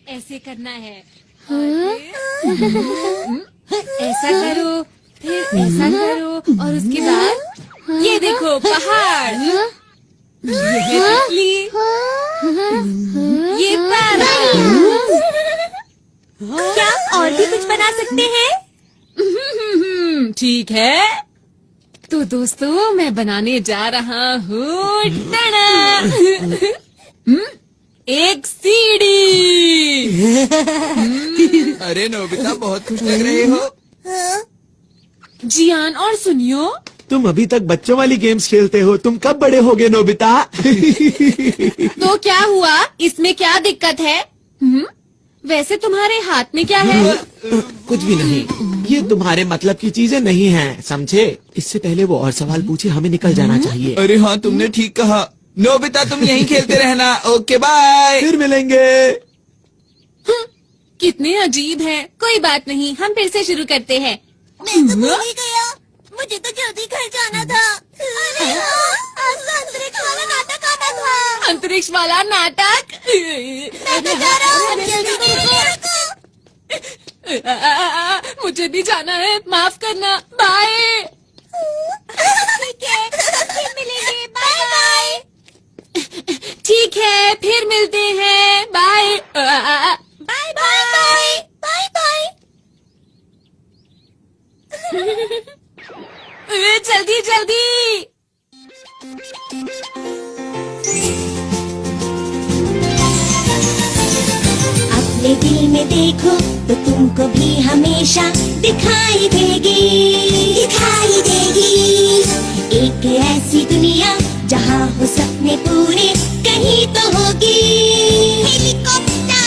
ऐसे करना है। ऐसा करो, फिर ऐसा करो और उसके बाद ये देखो पहाड़, ये तितली, ये पैरट। क्या और भी कुछ बना सकते हैं? ठीक है, तो दोस्तों मैं बनाने जा रहा हूँ एक सीढ़ी। अरे नोबिता, बहुत खुश लग रहे हो। जियान, और सुनियो, तुम अभी तक बच्चों वाली गेम्स खेलते हो, तुम कब बड़े होगे नोबिता? तो क्या हुआ, इसमें क्या दिक्कत है? वैसे तुम्हारे हाथ में क्या है? कुछ भी नहीं, ये तुम्हारे मतलब की चीजें नहीं हैं, समझे? इससे पहले वो और सवाल पूछे, हमें निकल जाना चाहिए। अरे हाँ, तुमने ठीक कहा। नोबिता, तुम यहीं खेलते रहना। Okay bye. फिर मिलेंगे। कितने अजीब हैं। कोई बात नहीं, हम फिर से शुरू करते हैं। मैं तो भूल ही गया, मुझे तो जल्दी घर जाना था। अरे आज तो अंतरिक्ष वाला नाटक आना था। अंतरिक्ष वाला नाटक? मैं तो जा रहा हूँ, जल्दी मिलेंगे। मुझे भी जाना है, माफ करना। बाय। ठीक है, फिर मिलेंगे। Bye bye. ठीक है, फिर मिलते हैं। Bye bye bye bye bye. जल्दी जल्दी। अपने दिल में देखो तो तुमको भी हमेशा दिखाई देगी, दिखाई देगी। एक ऐसी दुनिया जहाँ हो सपने पूरे कहीं तो होगी। हेलीकॉप्टर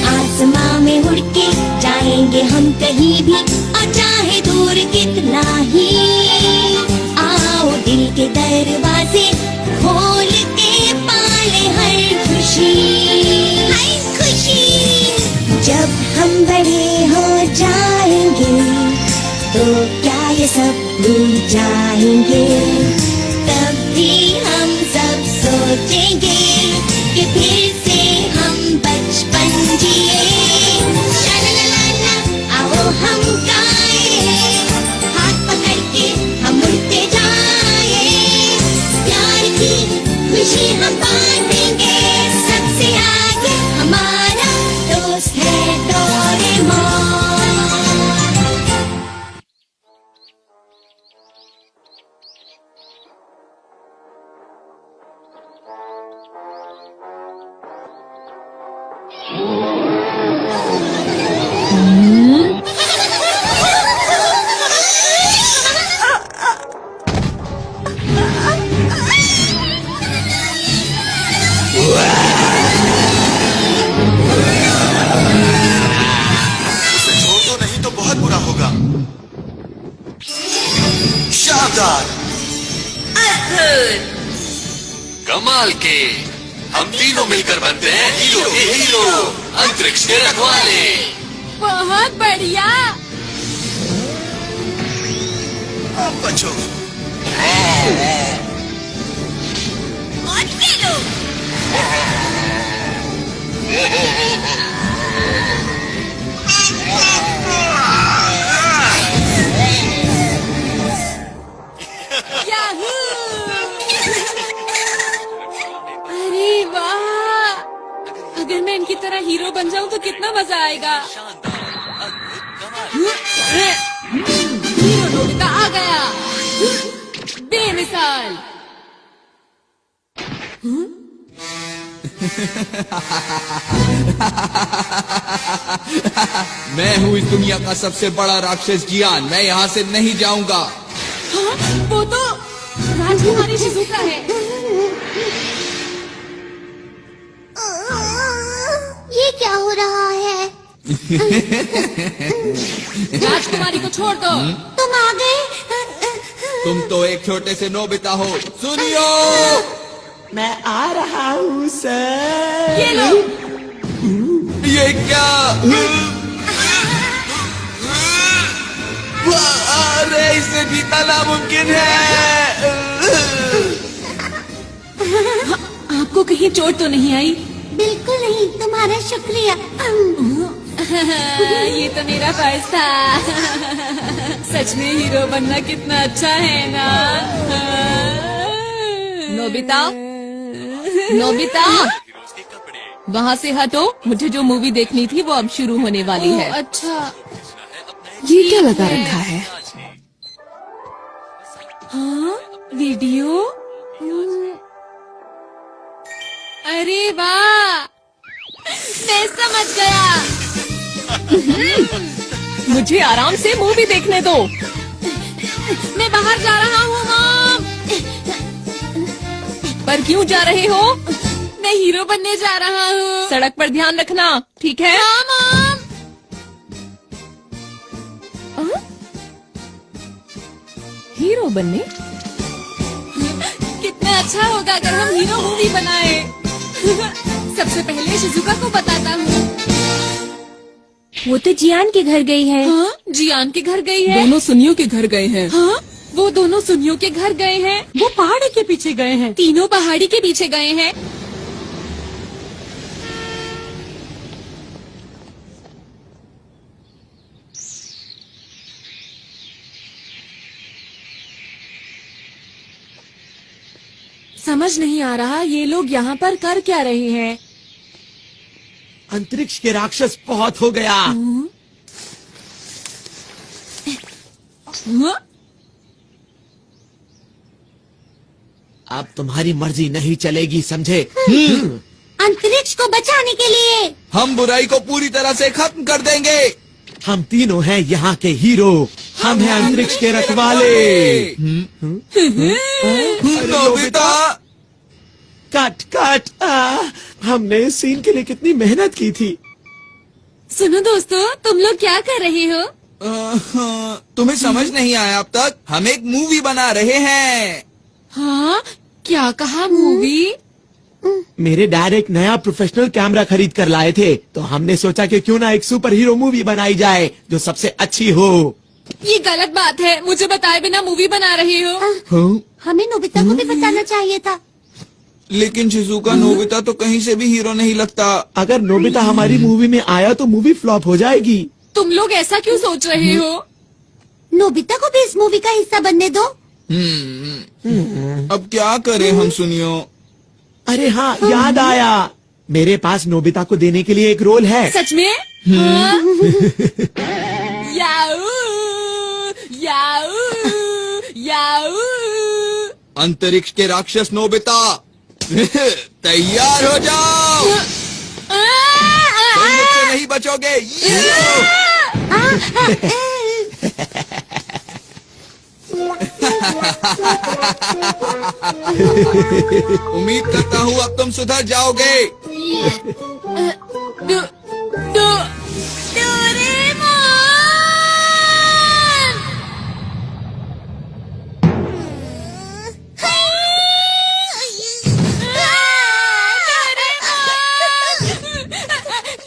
आसमां में उड़ के जाएंगे हम कहीं भी, और चाहे दूर कितना ही। आओ दिल के दरवाजे खोल के पाले हर खुशी, हर खुशी। जब हम बड़े हो जाएंगे तो क्या ये सब भूल जाएंगे? तब भी हम सब सोचेंगे कि फिर से हम बचपन जिए। शालालाला, आओ हम गाएं, हाथ पकड़ के हम उड़ते जाएं। प्यार की खुशी हम बांटेंगे, सबसे आगे हमारा दोस्त है डोरेमोन। कमाल के, हम तीनों मिलकर बनते हैं हीरो के हीरो, अंतरिक्ष के रखवाले। बहुत बढ़िया। अब बचो। और खेलो। याहू! अरे वाह, अगर मैं इनकी तरह हीरो बन जाऊं तो कितना मजा आएगा। हीरो नोबिता आ गया, बेमिसाल। मैं हूँ इस दुनिया का सबसे बड़ा राक्षस जियान, मैं यहाँ से नहीं जाऊंगा। हाँ, वो तो राजकुमारी शिजुका है। ये क्या हो रहा है? राजकुमारी को छोड़ दो। तुम आ गए? तुम तो एक छोटे से नोबिता हो। सुनियो, मैं आ रहा हूँ सर। ये लो। ये क्या? अरे इसे जीतना नामुमकिन है। आपको कहीं चोट तो नहीं आई? बिल्कुल नहीं, तुम्हारा शुक्रिया। ये तो मेरा फर्ज था। सच में हीरो बनना कितना अच्छा है ना। नोबिता, नोबिता, वहाँ से हटो। मुझे जो मूवी देखनी थी वो अब शुरू होने वाली है। अच्छा, ये क्या लगा रखा है? हाँ, वीडियो। अरे वाह, मैं समझ गया। मुझे आराम से मूवी देखने दो। मैं बाहर जा रहा हूँ मॉम। पर क्यों जा रहे हो? मैं हीरो बनने जा रहा हूँ। सड़क पर ध्यान रखना, ठीक है? हाँ मॉम। हीरो बनने? कितना अच्छा होगा अगर हम हीरो मूवी बनाए। सबसे पहले शिजुका को बताता हूँ। वो तो जियान के घर गई है। हाँ, जियान के घर गई है। दोनों सुनियों के घर गए हैं। हाँ, वो दोनों सुनियों के घर गए हैं। वो पहाड़ी के पीछे गए हैं। तीनों पहाड़ी के पीछे गए हैं। समझ नहीं आ रहा ये लोग यहाँ पर कर क्या रहे हैं। अंतरिक्ष के राक्षस बहुत हो गया। हाँ? अब तुम्हारी मर्जी नहीं चलेगी, समझे? अंतरिक्ष को बचाने के लिए हम बुराई को पूरी तरह से खत्म कर देंगे। हम तीनों हैं यहाँ के हीरो। हम हैं अंतरिक्ष के रखवाले। Nobita, cut cut. हमने इस सीन के लिए कितनी मेहनत की थी। सुनो दोस्तों, तुम लोग क्या कर रहे हो? तुम्हें समझ नहीं आया अब तक? हम एक मूवी बना रहे हैं। हाँ, क्या कहा मूवी? मेरे डैड एक नया प्रोफेशनल कैमरा खरीद कर लाए थे, तो हमने सोचा कि क्यों ना एक सुपर हीरो मूवी बनाई जाए जो सबसे अच्छी हो। ये गलत बात है, मुझे बताए बिना मूवी बना रहे हो। हमें नोबिता को भी बताना चाहिए था। लेकिन शिजुका, नोबिता तो कहीं से भी हीरो नहीं लगता। अगर नोबिता हमारी मूवी में आया तो मूवी फ्लॉप हो जाएगी। तुम लोग ऐसा क्यों सोच रहे हो? नोबिता को भी इस मूवी का हिस्सा बनने दो। अब क्या करें हम सुनियो? अरे हाँ, याद आया, मेरे पास नोबिता को देने के लिए एक रोल है। सच में? हाँ? याऊ, याऊ, याऊ। अंतरिक्ष के राक्षस नोबिता, तैयार हो जाओ। तुम मुझसे नहीं बचोगे। उम्मीद करता हूँ अब तुम सुधर जाओगे।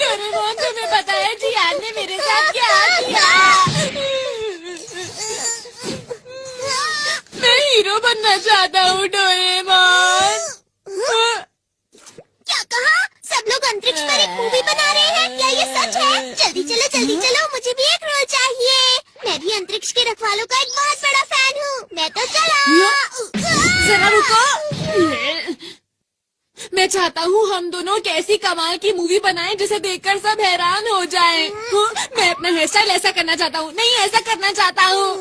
डोरेमोन, तुम्हें पता है जियान ने मेरे साथ क्या किया? मैं हीरो बनना चाहता हूँ डोरेमोन। क्या कहा? सब लोग अंतरिक्ष पर एक मूवी बना रहे हैं? क्या ये सच है? जल्दी चलो, मुझे भी एक रोल चाहिए। मैं भी अंतरिक्ष के रखवालों का एक बहुत बड़ा फैन हूँ। मैं तो चला। जरा रुको। मैं चाहता हूँ हम दोनों एक ऐसी कमाल की मूवी बनाएं जिसे देखकर सब हैरान हो जाएं। मैं अपना हेयर स्टाइल ऐसा करना चाहता हूँ। नहीं, ऐसा करना चाहता हूँ।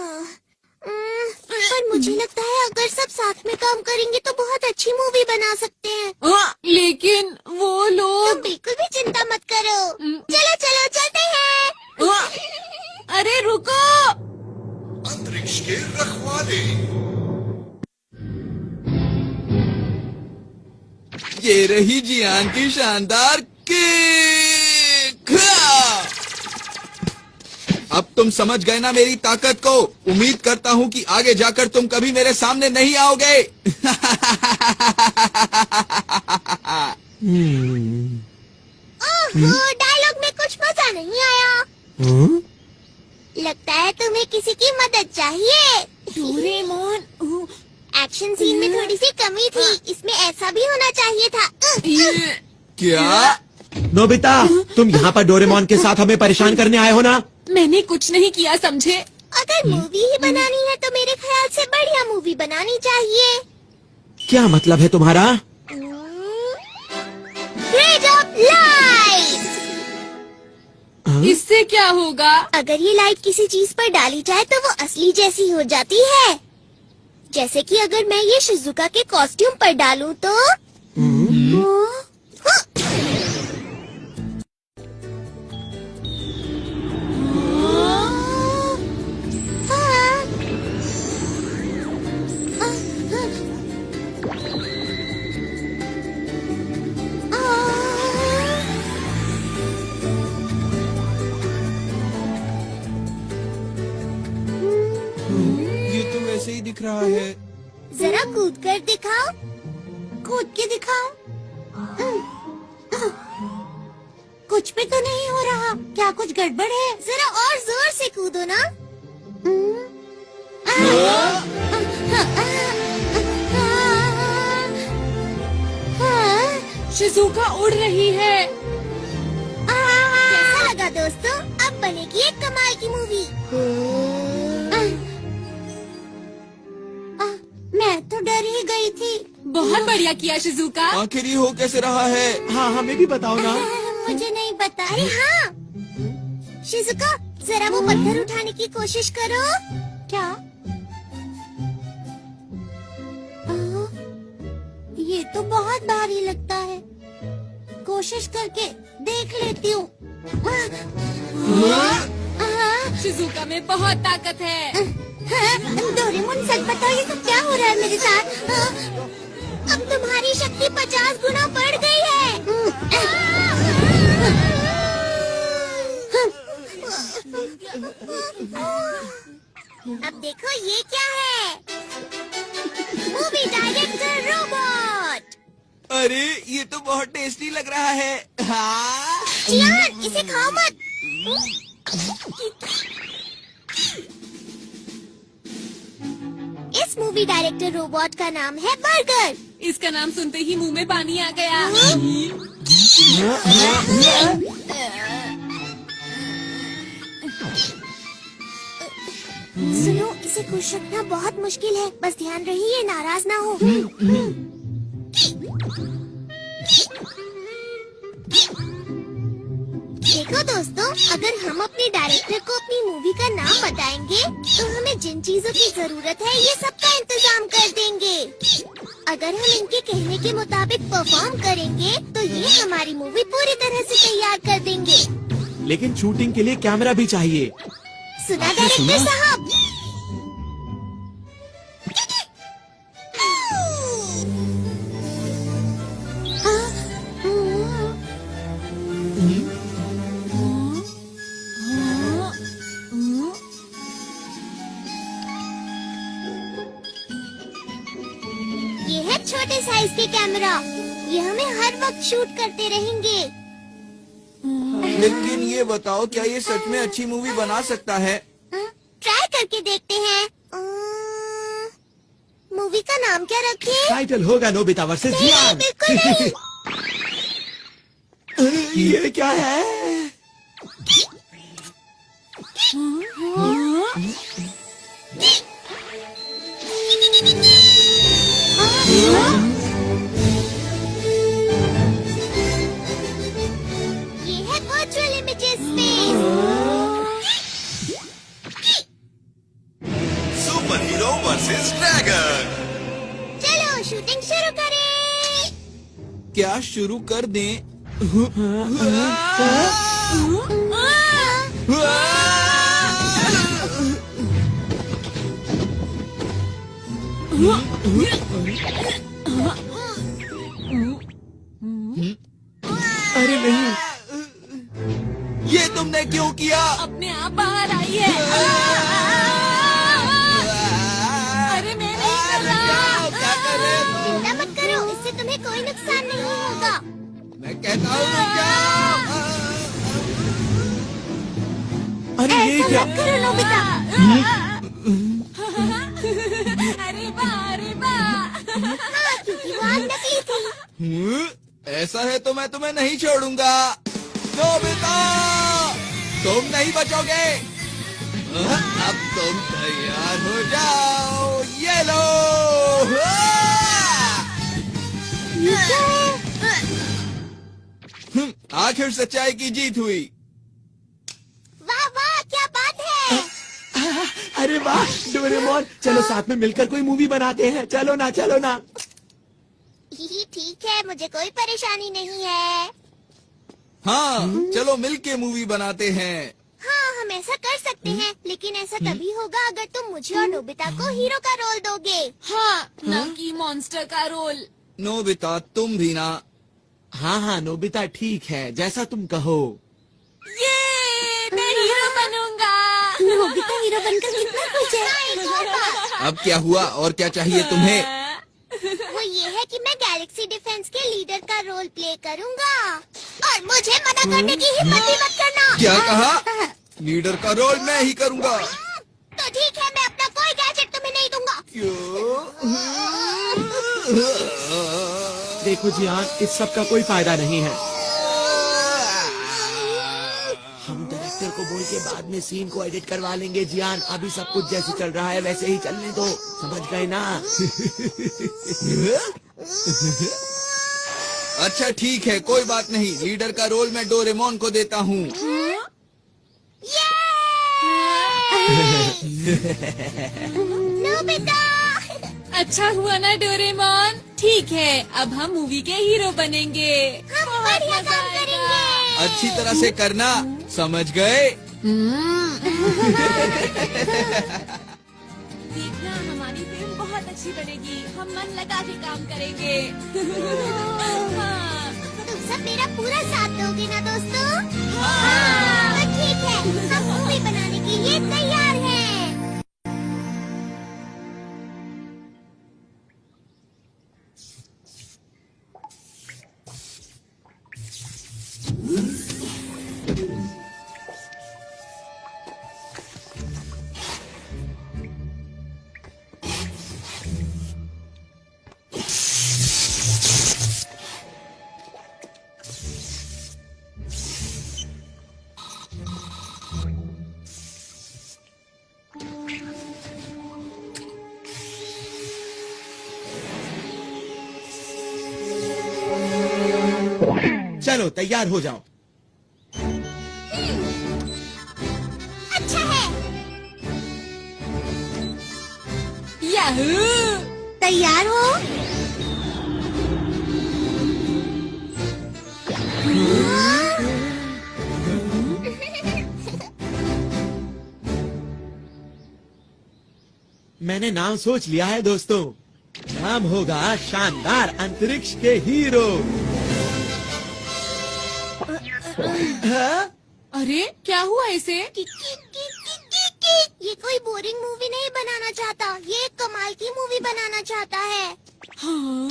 पर मुझे लगता है अगर सब साथ में काम करेंगे तो बहुत अच्छी मूवी बना सकते हैं। लेकिन वो तो लोग। बिल्कुल भी चिंता मत करो। चलो चलते हैं। अरे रुको। अंतरिक्ष के रखवाले। ये रही जियान की शानदार किक। अब तुम समझ गए ना मेरी ताकत को। उम्मीद करता हूँ कि आगे जाकर तुम कभी मेरे सामने नहीं आओगे। डायलॉग में कुछ मजा नहीं आया। लगता है तुम्हें किसी की मदद चाहिए। डोरेमोन, एक्शन सीन में थोड़ी सी कमी थी। इसमें ऐसा भी होना चाहिए था। क्या? नोबिता, तुम यहाँ पर डोरेमोन के साथ हमें परेशान करने आए हो ना? मैंने कुछ नहीं किया, समझे? अगर मूवी ही बनानी है तो मेरे ख्याल से बढ़िया मूवी बनानी चाहिए। क्या मतलब है तुम्हारा? Grade of light. इससे क्या होगा? अगर ये लाइट किसी चीज पर डाली जाए तो वो असली जैसी हो जाती है। जैसे कि अगर मैं ये शिजुका के कॉस्ट्यूम पर डालूं तो ये तो वैसे ही दिख रहा है। जरा कूद कर दिखाओ। कूद के दिखाओ। कुछ भी तो नहीं हो रहा। क्या कुछ गड़बड़ है? जरा और जोर से कूदो ना। शिजुका उड़ रही है। कैसा लगा दोस्तों? अब बनेगी एक कमाल की मूवी। मैं तो डर ही गई थी। बहुत बढ़िया किया शिजुका। आखिर ये हो कैसे रहा है? हाँ, हमें भी बताओ ना। मुझे नहीं पता। अरे हाँ शिजुका, जरा वो पत्थर उठाने की कोशिश करो। क्या? ये तो बहुत भारी लगता है। कोशिश करके देख लेती हूँ। शिजुका में बहुत ताकत है। डोरेमोन, सच बताओ ये सब क्या हो रहा है मेरे साथ? अब तुम्हारी शक्ति 50 गुना बढ़ गई है। अब देखो ये क्या है? Movie director robot. अरे ये तो बहुत टेस्टी लग रहा है। हाँ? जियान, इसे खाओ मत। इस मूवी डायरेक्टर रोबोट का नाम है बर्गर। इसका नाम सुनते ही मुंह में पानी आ गया। सुनो, इसे खुश रखना बहुत मुश्किल है। बस ध्यान रही ये नाराज ना हो। देखो दोस्तों, अगर हम अपने डायरेक्टर को अपनी मूवी का नाम बताएंगे तो हमें जिन चीजों की जरूरत है ये सबका इंतजाम कर देंगे। अगर हम इनके कहने के मुताबिक परफॉर्म करेंगे तो ये हमारी मूवी पूरी तरह से तैयार कर देंगे। लेकिन शूटिंग के लिए कैमरा भी चाहिए। सुना डायरेक्टर साहब? ये है छोटे साइज के कैमरा। ये हमें हर वक्त शूट करते रहेंगे। लेकिन ये बताओ, क्या ये सच में अच्छी मूवी बना सकता है? ट्राई करके देखते हैं। मूवी का नाम क्या रखें? टाइटल होगा नोबिता वर्सेस जियान। बिल्कुल नहीं। ये क्या है? ये है virtual images space. Super hero versus dragon. चलो शूटिंग शुरू करें। क्या शुरू कर दें? अरे नहीं, ये तुमने क्यों किया? अपने आप बाहर आई है। अरे मैं नहीं कर रहा। क्या कर रहे हो? चिंता मत करो, इससे तुम्हें कोई नुकसान नहीं होगा। मैं कहता हूँ क्या? अरे ये ऐसा क्या? मत करो नोबिता। अरे वाह, अरे वाह। हाँ, क्योंकि वो आग नकली थी। ऐसा है तो मैं तुम्हें नहीं छोड़ूंगा। नोबिता, तुम नहीं बचोगे। अब तुम तैयार हो जाओ। ये लो। आखिर सच्चाई की जीत हुई। वाह वाह, क्या बात है। अरे वाह डोरेमोन, चलो साथ में मिलकर कोई मूवी बनाते हैं। चलो ना, चलो ना। ठीक है, मुझे कोई परेशानी नहीं है। हाँ, चलो मिलके मूवी बनाते हैं। हाँ, हम ऐसा कर सकते हैं, लेकिन ऐसा तभी होगा अगर तुम मुझे और नोबिता को हीरो का रोल दोगे। हाँ, ना कि मॉन्स्टर का रोल। नोबिता, तुम भी ना। हाँ हाँ नोबिता, ठीक है, जैसा तुम कहो। ये मैं हीरो बनूंगा। नोबिता हीरो बनकर कितना खुश है। अब क्या हुआ और क्या चाहिए तुम्हें? वो ये है कि मैं गैलेक्सी डिफेंस के लीडर का रोल प्ले करूंगा और मुझे मना करने की हिम्मत भी मत करना। क्या कहा? लीडर का रोल मैं ही करूंगा। तो ठीक है, मैं अपना कोई गैजेट तुम्हें नहीं दूंगा। क्यों? देखो जियान, इस सब का कोई फायदा नहीं है। हम डायरेक्टर को बोल के बाद में सीन को एडिट करवा लेंगे जियान। अभी सब कुछ जैसे चल रहा है वैसे ही चलने दो, समझ गए ना? अच्छा ठीक है, कोई बात नहीं। लीडर का रोल मैं डोरेमोन को देता हूँ। नोबिता, अच्छा हुआ ना डोरेमोन। ठीक है, अब हम मूवी के हीरो बनेंगे। हम बढ़िया काम करेंगे। अच्छी तरह से करना, समझ गए? देखना, हमारी फिल्म बहुत अच्छी बनेगी। हम मन लगा के काम करेंगे। हाँ। तुम सब मेरा पूरा साथ दोगे ना दोस्तों? हाँ। तो ठीक है, हम मूवी बनाने के लिए तैयार हैं। चलो तैयार हो जाओ। अच्छा है। याहू! तैयार हो? मैंने नाम सोच लिया है दोस्तों। नाम होगा शानदार अंतरिक्ष के हीरो। अरे क्या हुआ इसे? ये कोई बोरिंग मूवी नहीं बनाना चाहता, ये एक कमाल की मूवी बनाना चाहता है। हाँ?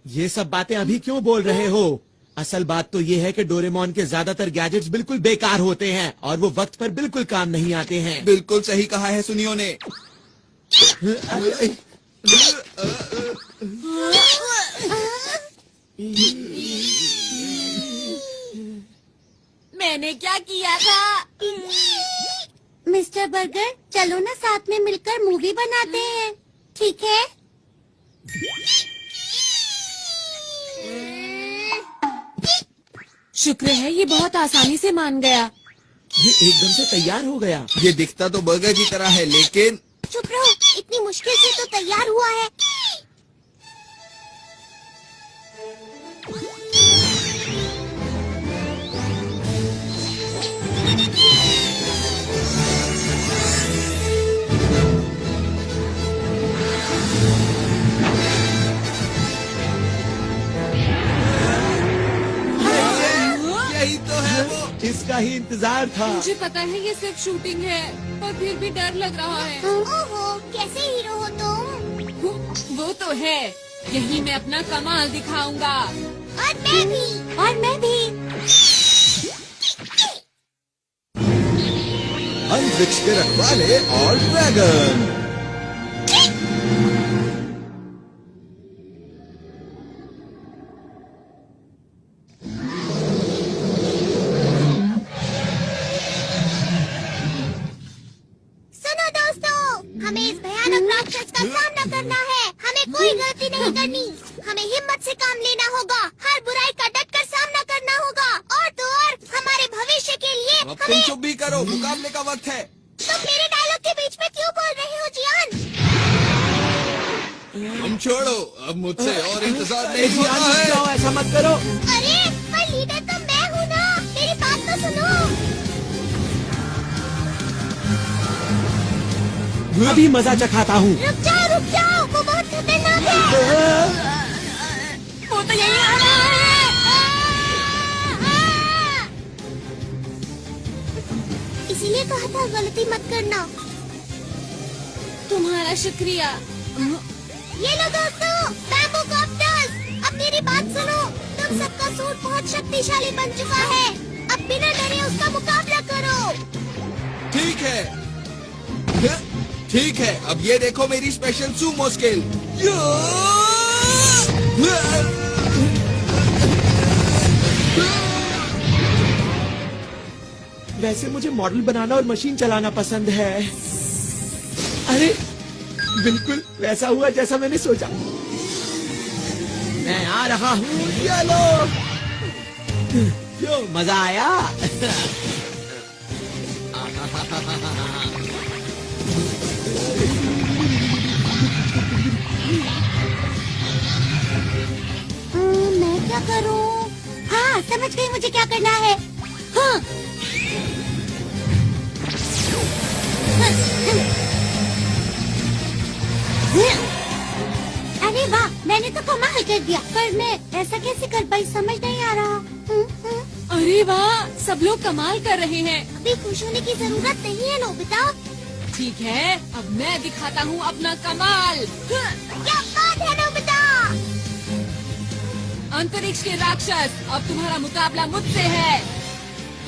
ये सब बातें अभी क्यों बोल रहे हो? असल बात तो ये है कि डोरेमोन के ज्यादातर गैजेट्स बिल्कुल बेकार होते हैं और वो वक्त पर बिल्कुल काम नहीं आते हैं। बिल्कुल सही कहा है सुनियो ने। मैंने क्या किया था? मिस्टर बर्गर, चलो ना साथ में मिलकर मूवी बनाते हैं, ठीक है? शुक्र है ये बहुत आसानी से मान गया। ये एकदम से तैयार हो गया। ये दिखता तो बर्गर की तरह है, लेकिन चुप रहो, इतनी मुश्किल से तो तैयार हुआ है। यही तो है वो। इसका ही इंतजार था। मुझे पता है ये सिर्फ शूटिंग है, पर फिर भी डर लग रहा है। ओहो, कैसे हीरो हो तुम? वो तो है, यही मैं अपना कमाल दिखाऊंगा। और मैं भी। और मैं भी। अंतरिक्ष के रखवाले और ड्रैगन। अब तुम चुप भी करो, मुकाबले का वक्त है। तुम मेरे डायलॉग के बीच में क्यों बोल रहे हो जियान? तुम छोड़ो, अब मुझसे और इंतजार नहीं जियान, होता रुक है। जाओ, ऐसा मत करो। अरे पर लीडर तो मैं हूँ ना, मेरी बात तो सुनो। अभी मजा चखाता हूँ। रुक जाओ, वो बहुत खतरनाक है। वो तो यही आ रहा है। इसीलिए कहा था गलती मत करना। तुम्हारा शुक्रिया। ये लो दोस्तों, बैम्बू कॉप्टर्स। अब मेरी बात सुनो, तुम सबका सूट बहुत शक्तिशाली बन चुका है। अब बिना डरे उसका मुकाबला करो। ठीक है, अब ये देखो मेरी स्पेशल सूमो स्किल। वैसे मुझे मॉडल बनाना और मशीन चलाना पसंद है। अरे बिल्कुल वैसा हुआ जैसा मैंने सोचा। मैं आ रहा हूँ, चलो। क्यों मजा आया? मैं क्या करूं? हाँ, समझ गई मुझे क्या करना है। हाँ। अरे वाह, मैंने तो कमाल कर दिया, पर मैं ऐसा कैसे कर पाई समझ नहीं आ रहा। अरे वाह, सब लोग कमाल कर रहे हैं। अभी खुश होने की जरूरत नहीं है नोबिता। ठीक है, अब मैं दिखाता हूँ अपना कमाल। क्या बात है नोबिता? अंतरिक्ष के राक्षस, अब तुम्हारा मुकाबला मुझसे है।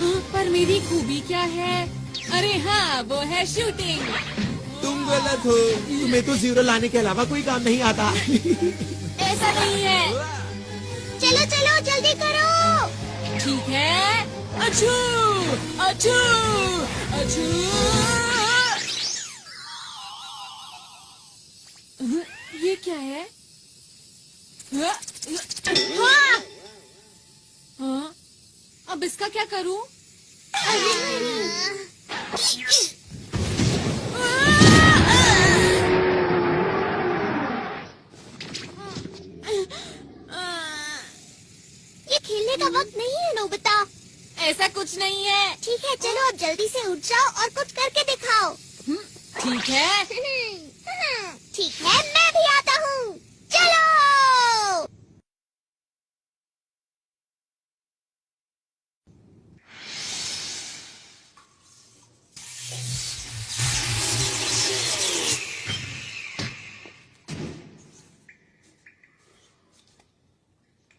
हाँ, पर मेरी खूबी क्या है? अरे हाँ, वो है शूटिंग। तुम गलत हो। तुम्हें तो जीरो लाने के अलावा कोई काम नहीं आता। ऐसा नहीं है। चलो जल्दी करो। ठीक है, अछू अछू अछू। ये क्या है? हाँ, अब इसका क्या करूं? ये खेलने का वक्त नहीं है नोबिता। ऐसा कुछ नहीं है। ठीक है, चलो अब जल्दी से उठ जाओ और कुछ करके दिखाओ। ठीक है। ठीक है, मैं भी आता हूँ। चलो।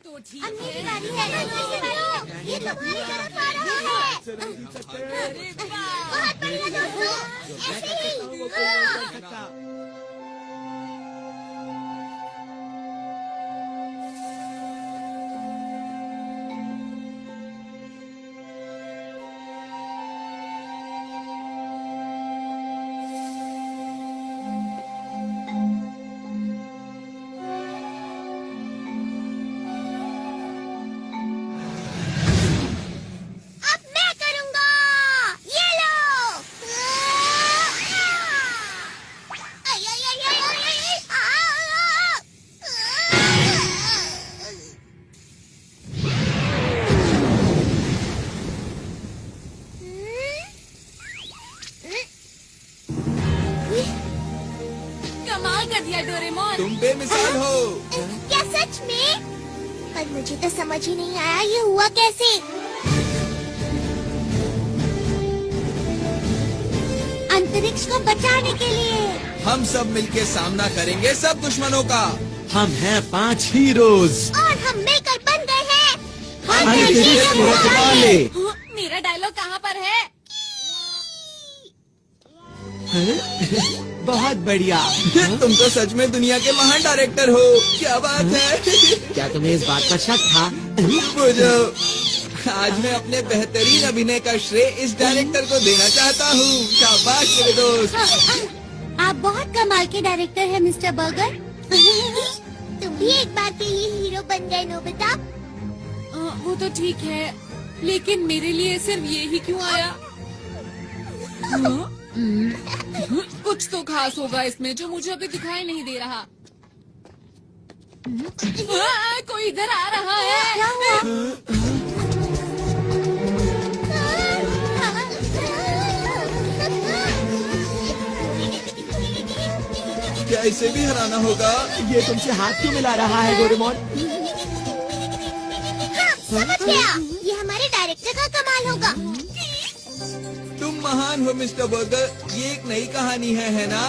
तो ठीक अब मेरी है। बारी है। जल्दी से करो। ये तुम्हारी तरफ आ रहा है। अरे वाह। बहुत बढ़िया दोस्तों, ऐसे ही। हाँ। अब मैं करूँगा। ये लो। आई, आई, आई, आई, आई, आई, कमाल कर दिया डोरेमोन। तुम बेमिसाल हो। क्या सच में? पर मुझे तो समझ ही नहीं आया ये हुआ कैसे। अंतरिक्ष को बचाने के लिए। हम सब मिलके सामना करेंगे सब दुश्मनों का। हम हैं 5 हीरोज। और हम मिलकर बन गए हैं अंतरिक्ष के रखवाले। हाँ, मेरा डायलॉग कहाँ पर है? बहुत बढ़िया। तुम तो सच में दुनिया के महान डायरेक्टर हो। क्या बात है। क्या तुम्हें इस बात का शक था? बुझो, आज मैं अपने बेहतरीन अभिनय का श्रेय इस डायरेक्टर को देना चाहता हूँ। शाबाश मेरे दोस्त। आप बहुत कमाल के डायरेक्टर हैं मिस्टर बर्गर। तुम भी एक बार के लिए हीरो बन गए नोबिता। वो तो ठीक है, लेकिन मेरे लिए सिर्फ ये ही क्यों आया? कुछ तो खास होगा इसमें जो मुझे अभी दिखाई नहीं दे रहा। कोई इधर आ रहा है। क्या इसे भी हराना होगा? ये तुमसे हाथ क्यों मिला रहा है डोरेमोन? समझ गया, ये हमारे डायरेक्टर का कमाल होगा। तुम महान हो मिस्टर बर्गर, ये एक नई कहानी है ना?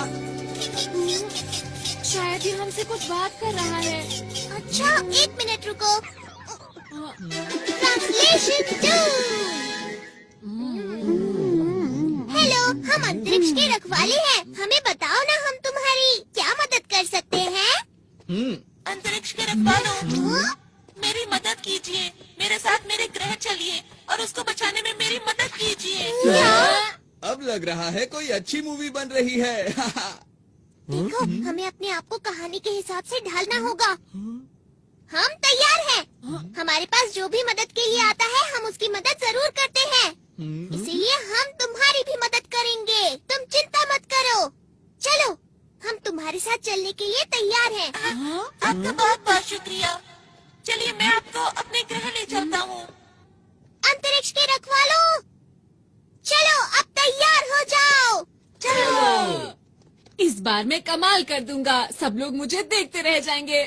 शायद ये हमसे कुछ बात कर रहा है। अच्छा, 1 मिनट रुको। ट्रांसलेशन 2। हेलो, हम अंतरिक्ष के रखवाले हैं। हमें बताओ ना, हम तुम्हारी क्या मदद कर सकते हैं? अंतरिक्ष के रखवालों, मेरी मदद कीजिए। मेरे साथ मेरे ग्रह चलिए और उसको बचाने में मेरी मदद कीजिए। अब लग रहा है कोई अच्छी मूवी बन रही है। देखो, हमें अपने आप को कहानी के हिसाब से ढालना होगा। हम तैयार हैं। हमारे पास जो भी मदद के लिए आता है, हम उसकी मदद जरूर करते हैं। इसीलिए हम तुम्हारी भी मदद करेंगे। तुम चिंता मत करो। चलो, हम तुम्हारे साथ चलने के लिए तैयार हैं। आपका बहुत बहुत शुक्रिया। चलिए, मैं आपको अपने ग्रह ले चलता हूँ। अंतरिक्ष के रखवालों, चलो अब तैयार हो जाओ। चलो, इस बार मैं कमाल कर दूंगा। सब लोग मुझे देखते रह जाएंगे।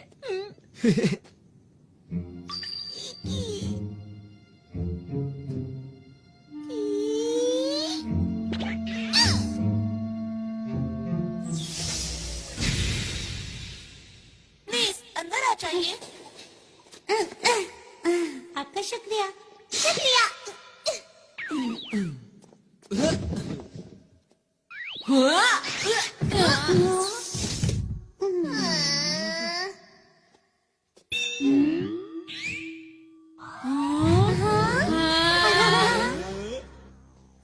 प्लीज अंदर आ जाइए। आपका शुक्रिया। शुक्रिया।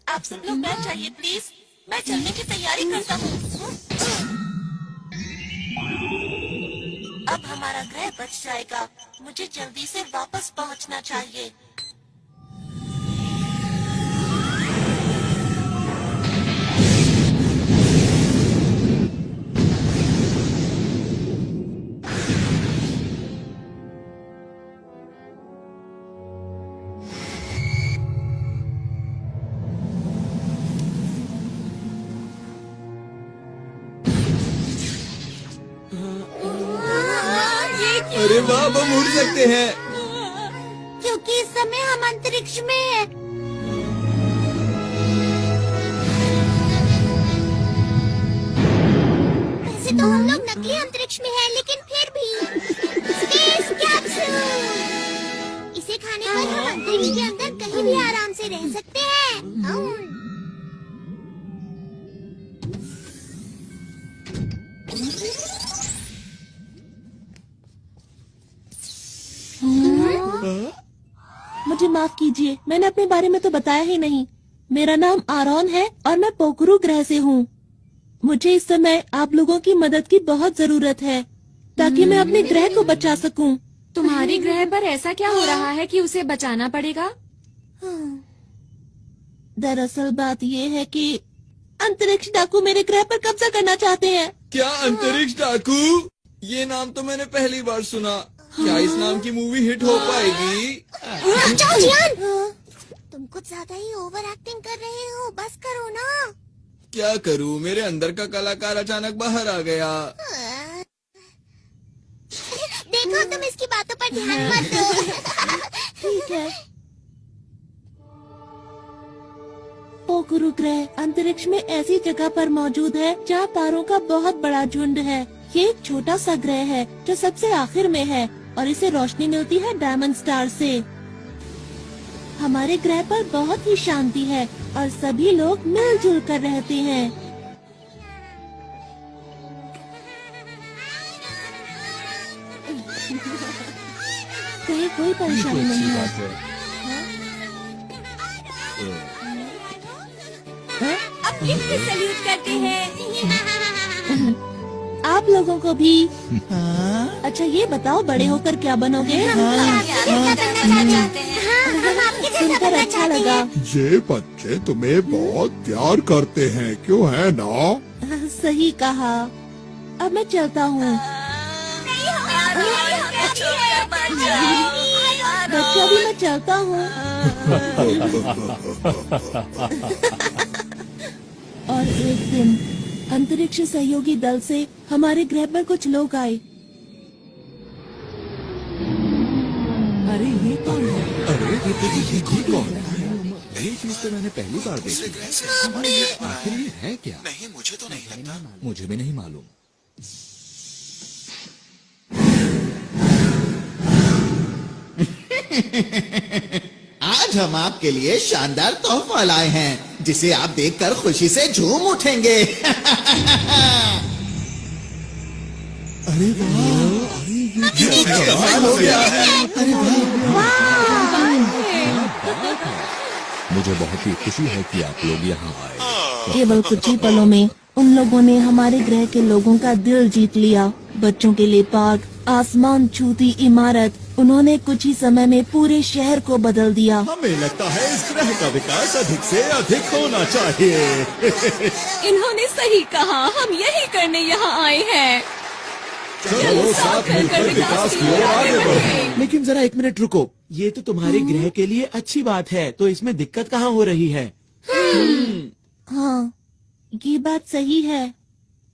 आप सब लोग बैठ जाइए प्लीज। मैं चलने की तैयारी करता हूँ। अब हमारा ग्रह बच जाएगा। मुझे जल्दी से वापस पहुँचना चाहिए। अरे वाह, हम उड़ सकते हैं। क्योंकि इस समय हम अंतरिक्ष में हैं। वैसे तो हम लोग नकली अंतरिक्ष में हैं, लेकिन फिर भी स्पेस कैप्सूल। इसे खाने पर हम अंतरिक्ष के अंदर कहीं भी आराम से रह सकते हैं। मुझे माफ कीजिए, मैंने अपने बारे में तो बताया ही नहीं। मेरा नाम आरोन है और मैं पोखरू ग्रह से हूँ। मुझे इस समय आप लोगों की मदद की बहुत जरूरत है ताकि मैं अपने ग्रह को बचा सकूं। तुम्हारी ग्रह पर ऐसा क्या हो रहा है कि उसे बचाना पड़ेगा? दरअसल बात ये है कि अंतरिक्ष डाकू मेरे ग्रह पर कब्जा करना चाहते हैं। क्या अंतरिक्ष डाकू? ये नाम तो मैंने पहली बार सुना। क्या इस नाम की मूवी हिट हो पाएगी? जियान, तुम कुछ ज्यादा ही ओवर एक्टिंग कर रहे हो। बस करो ना। क्या करूं, मेरे अंदर का कलाकार अचानक बाहर आ गया। देखो, तुम इसकी बातों पर ध्यान मत दो। ठीक है। पोखरू ग्रह अंतरिक्ष में ऐसी जगह पर मौजूद है जहाँ तारों का बहुत बड़ा झुंड है। ये एक छोटा सा ग्रह है जो सबसे आखिर में है और इसे रोशनी मिलती है डायमंड स्टार से। हमारे ग्रह पर बहुत ही शांति है और सभी लोग मिलजुल कर रहते हैं। कहीं कोई परेशानी नहीं है। अब फिर से सैल्यूट करते हैं। आप लोगों को भी। अच्छा, ये बताओ, बड़े होकर क्या बनोगे? हम आपके सुनकर अच्छा लगा। ये बच्चे तुम्हें बहुत प्यार करते हैं, क्यों है ना? सही कहा। अब मैं चलता हूँ। बच्चा भी मैं चलता हूँ। और एक दिन अंतरिक्ष सहयोगी दल से हमारे ग्रह पर कुछ लोग आए। अरे ये कौन है? ये कौन है? ये चीज तो मैंने पहली बार देखी। आखिर ये है क्या? नहीं, मुझे तो नहीं लगता। मुझे भी नहीं मालूम। आज हम आपके लिए शानदार तोहफा लाए हैं, जिसे आप देखकर खुशी से झूम उठेंगे। अरे वाह, ये कमाल हो गया है। मुझे बहुत ही खुशी है कि आप लोग यहाँ आए। केवल कुछ ही पलों में उन लोगों ने हमारे ग्रह के लोगों का दिल जीत लिया। बच्चों के लिए पार्क, आसमान छूती इमारत, उन्होंने कुछ ही समय में पूरे शहर को बदल दिया। हमें लगता है इस ग्रह का विकास अधिक से अधिक होना चाहिए। इन्होंने सही कहा, हम यही करने यहाँ आए हैं। चलो साथ मिलकर विकास की ओर आगे बढ़ें। लेकिन जरा एक मिनट रुको, ये तो तुम्हारे ग्रह के लिए अच्छी बात है, तो इसमें दिक्कत कहाँ हो रही है? हाँ, ये बात सही है।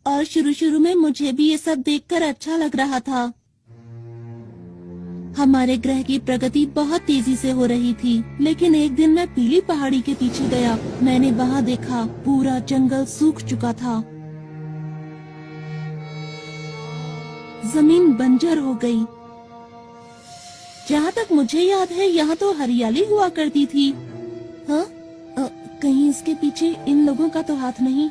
और शुरू में मुझे भी ये सब देखकर अच्छा लग रहा था। हमारे ग्रह की प्रगति बहुत तेजी से हो रही थी, लेकिन एक दिन मैं पीली पहाड़ी के पीछे गया। मैंने वहाँ देखा पूरा जंगल सूख चुका था, जमीन बंजर हो गई। जहाँ तक मुझे याद है यहाँ तो हरियाली हुआ करती थी। हाँ, कहीं इसके पीछे इन लोगों का तो हाथ नहीं?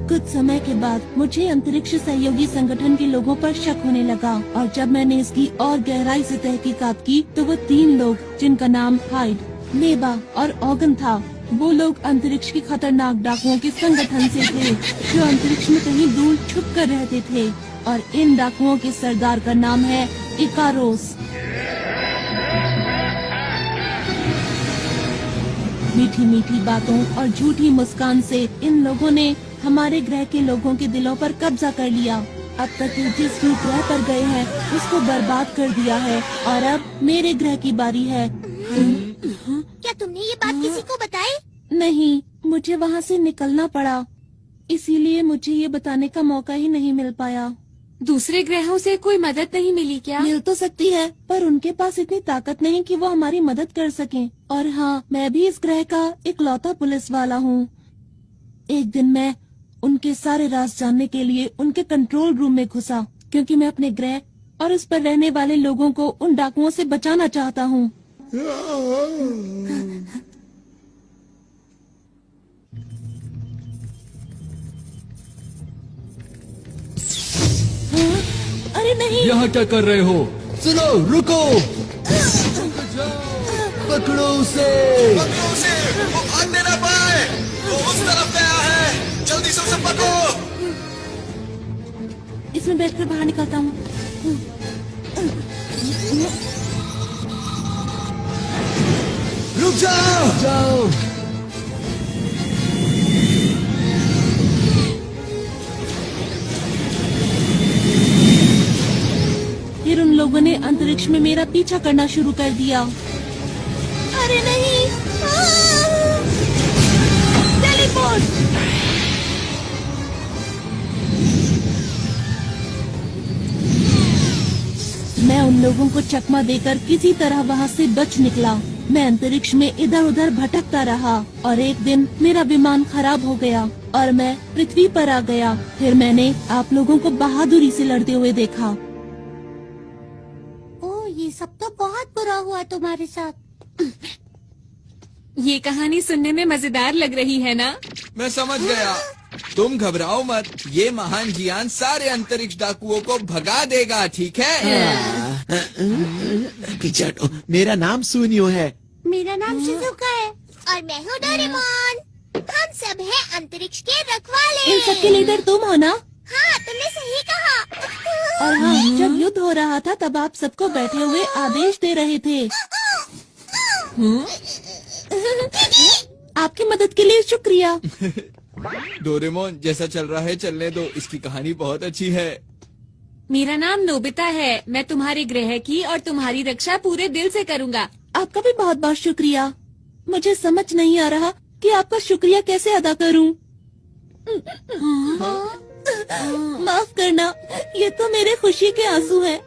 कुछ समय के बाद मुझे अंतरिक्ष सहयोगी संगठन के लोगों पर शक होने लगा, और जब मैंने इसकी और गहराई से तहकीकात की तो वो 3 लोग, जिनका नाम हाइड, मेबा और ऑगन था, वो लोग अंतरिक्ष की खतरनाक डाकुओं के संगठन से थे, जो अंतरिक्ष में कहीं दूर छुप कर रहते थे। और इन डाकुओं के सरदार का नाम है इकारोस। मीठी मीठी बातों और झूठी मुस्कान से इन लोगों ने हमारे ग्रह के लोगों के दिलों पर कब्जा कर लिया। अब तक ये जिस भी ग्रह पर गए हैं उसको बर्बाद कर दिया है, और अब मेरे ग्रह की बारी है। क्या तुमने ये बात किसी को बताई? नहीं, मुझे वहाँ से निकलना पड़ा, इसीलिए मुझे ये बताने का मौका ही नहीं मिल पाया। दूसरे ग्रहों से कोई मदद नहीं मिली क्या? मिल तो सकती है, पर उनके पास इतनी ताकत नहीं कि वो हमारी मदद कर सकें। और हाँ, मैं भी इस ग्रह का इकलौता पुलिस वाला हूँ। एक दिन मैं उनके सारे राज जानने के लिए उनके कंट्रोल रूम में घुसा, क्योंकि मैं अपने ग्रह और उस पर रहने वाले लोगों को उन डाकुओं से बचाना चाहता हूँ। अरे नहीं! यहाँ क्या कर रहे हो? सुनो, रुको! पकड़ो उसे! पकड़ो उसे! वो भागने ना पाए! वो उस तरफ गया है! जल्दी से उसे पकड़ो! इसमें बैठकर बाहर निकलता हूँ। रुक जाओ! फिर उन लोगों ने अंतरिक्ष में मेरा पीछा करना शुरू कर दिया। अरे नहीं! टेलीपोर्ट! मैं उन लोगों को चकमा देकर किसी तरह वहाँ से बच निकला। मैं अंतरिक्ष में इधर उधर भटकता रहा, और एक दिन मेरा विमान खराब हो गया और मैं पृथ्वी पर आ गया। फिर मैंने आप लोगों को बहादुरी से लड़ते हुए देखा। ये सब तो बहुत बुरा हुआ तुम्हारे साथ। ये कहानी सुनने में मजेदार लग रही है ना? मैं समझ गया। तुम घबराओ मत, ये महान जियान सारे अंतरिक्ष डाकुओं को भगा देगा, ठीक है? पीछे हटो। मेरा नाम सुनियो है। मेरा नाम शिजुका है और मैं हूँ डोरेमोन। हम सब हैं अंतरिक्ष के रखवाले। इन सबके लीडर तुम हो ना? हाँ, तुमने सही कहा। और हाँ, जब युद्ध हो रहा था तब आप सबको बैठे हुए आदेश दे रहे थे। आपकी मदद के लिए शुक्रिया। डोरेमोन, जैसा चल रहा है चलने दो, इसकी कहानी बहुत अच्छी है। मेरा नाम नोबिता है। मैं तुम्हारे ग्रह की और तुम्हारी रक्षा पूरे दिल से करूँगा। आपका भी बहुत बहुत शुक्रिया। मुझे समझ नहीं आ रहा कि आपका शुक्रिया कैसे अदा करूं। माफ करना, ये तो मेरे खुशी के आंसू हैं।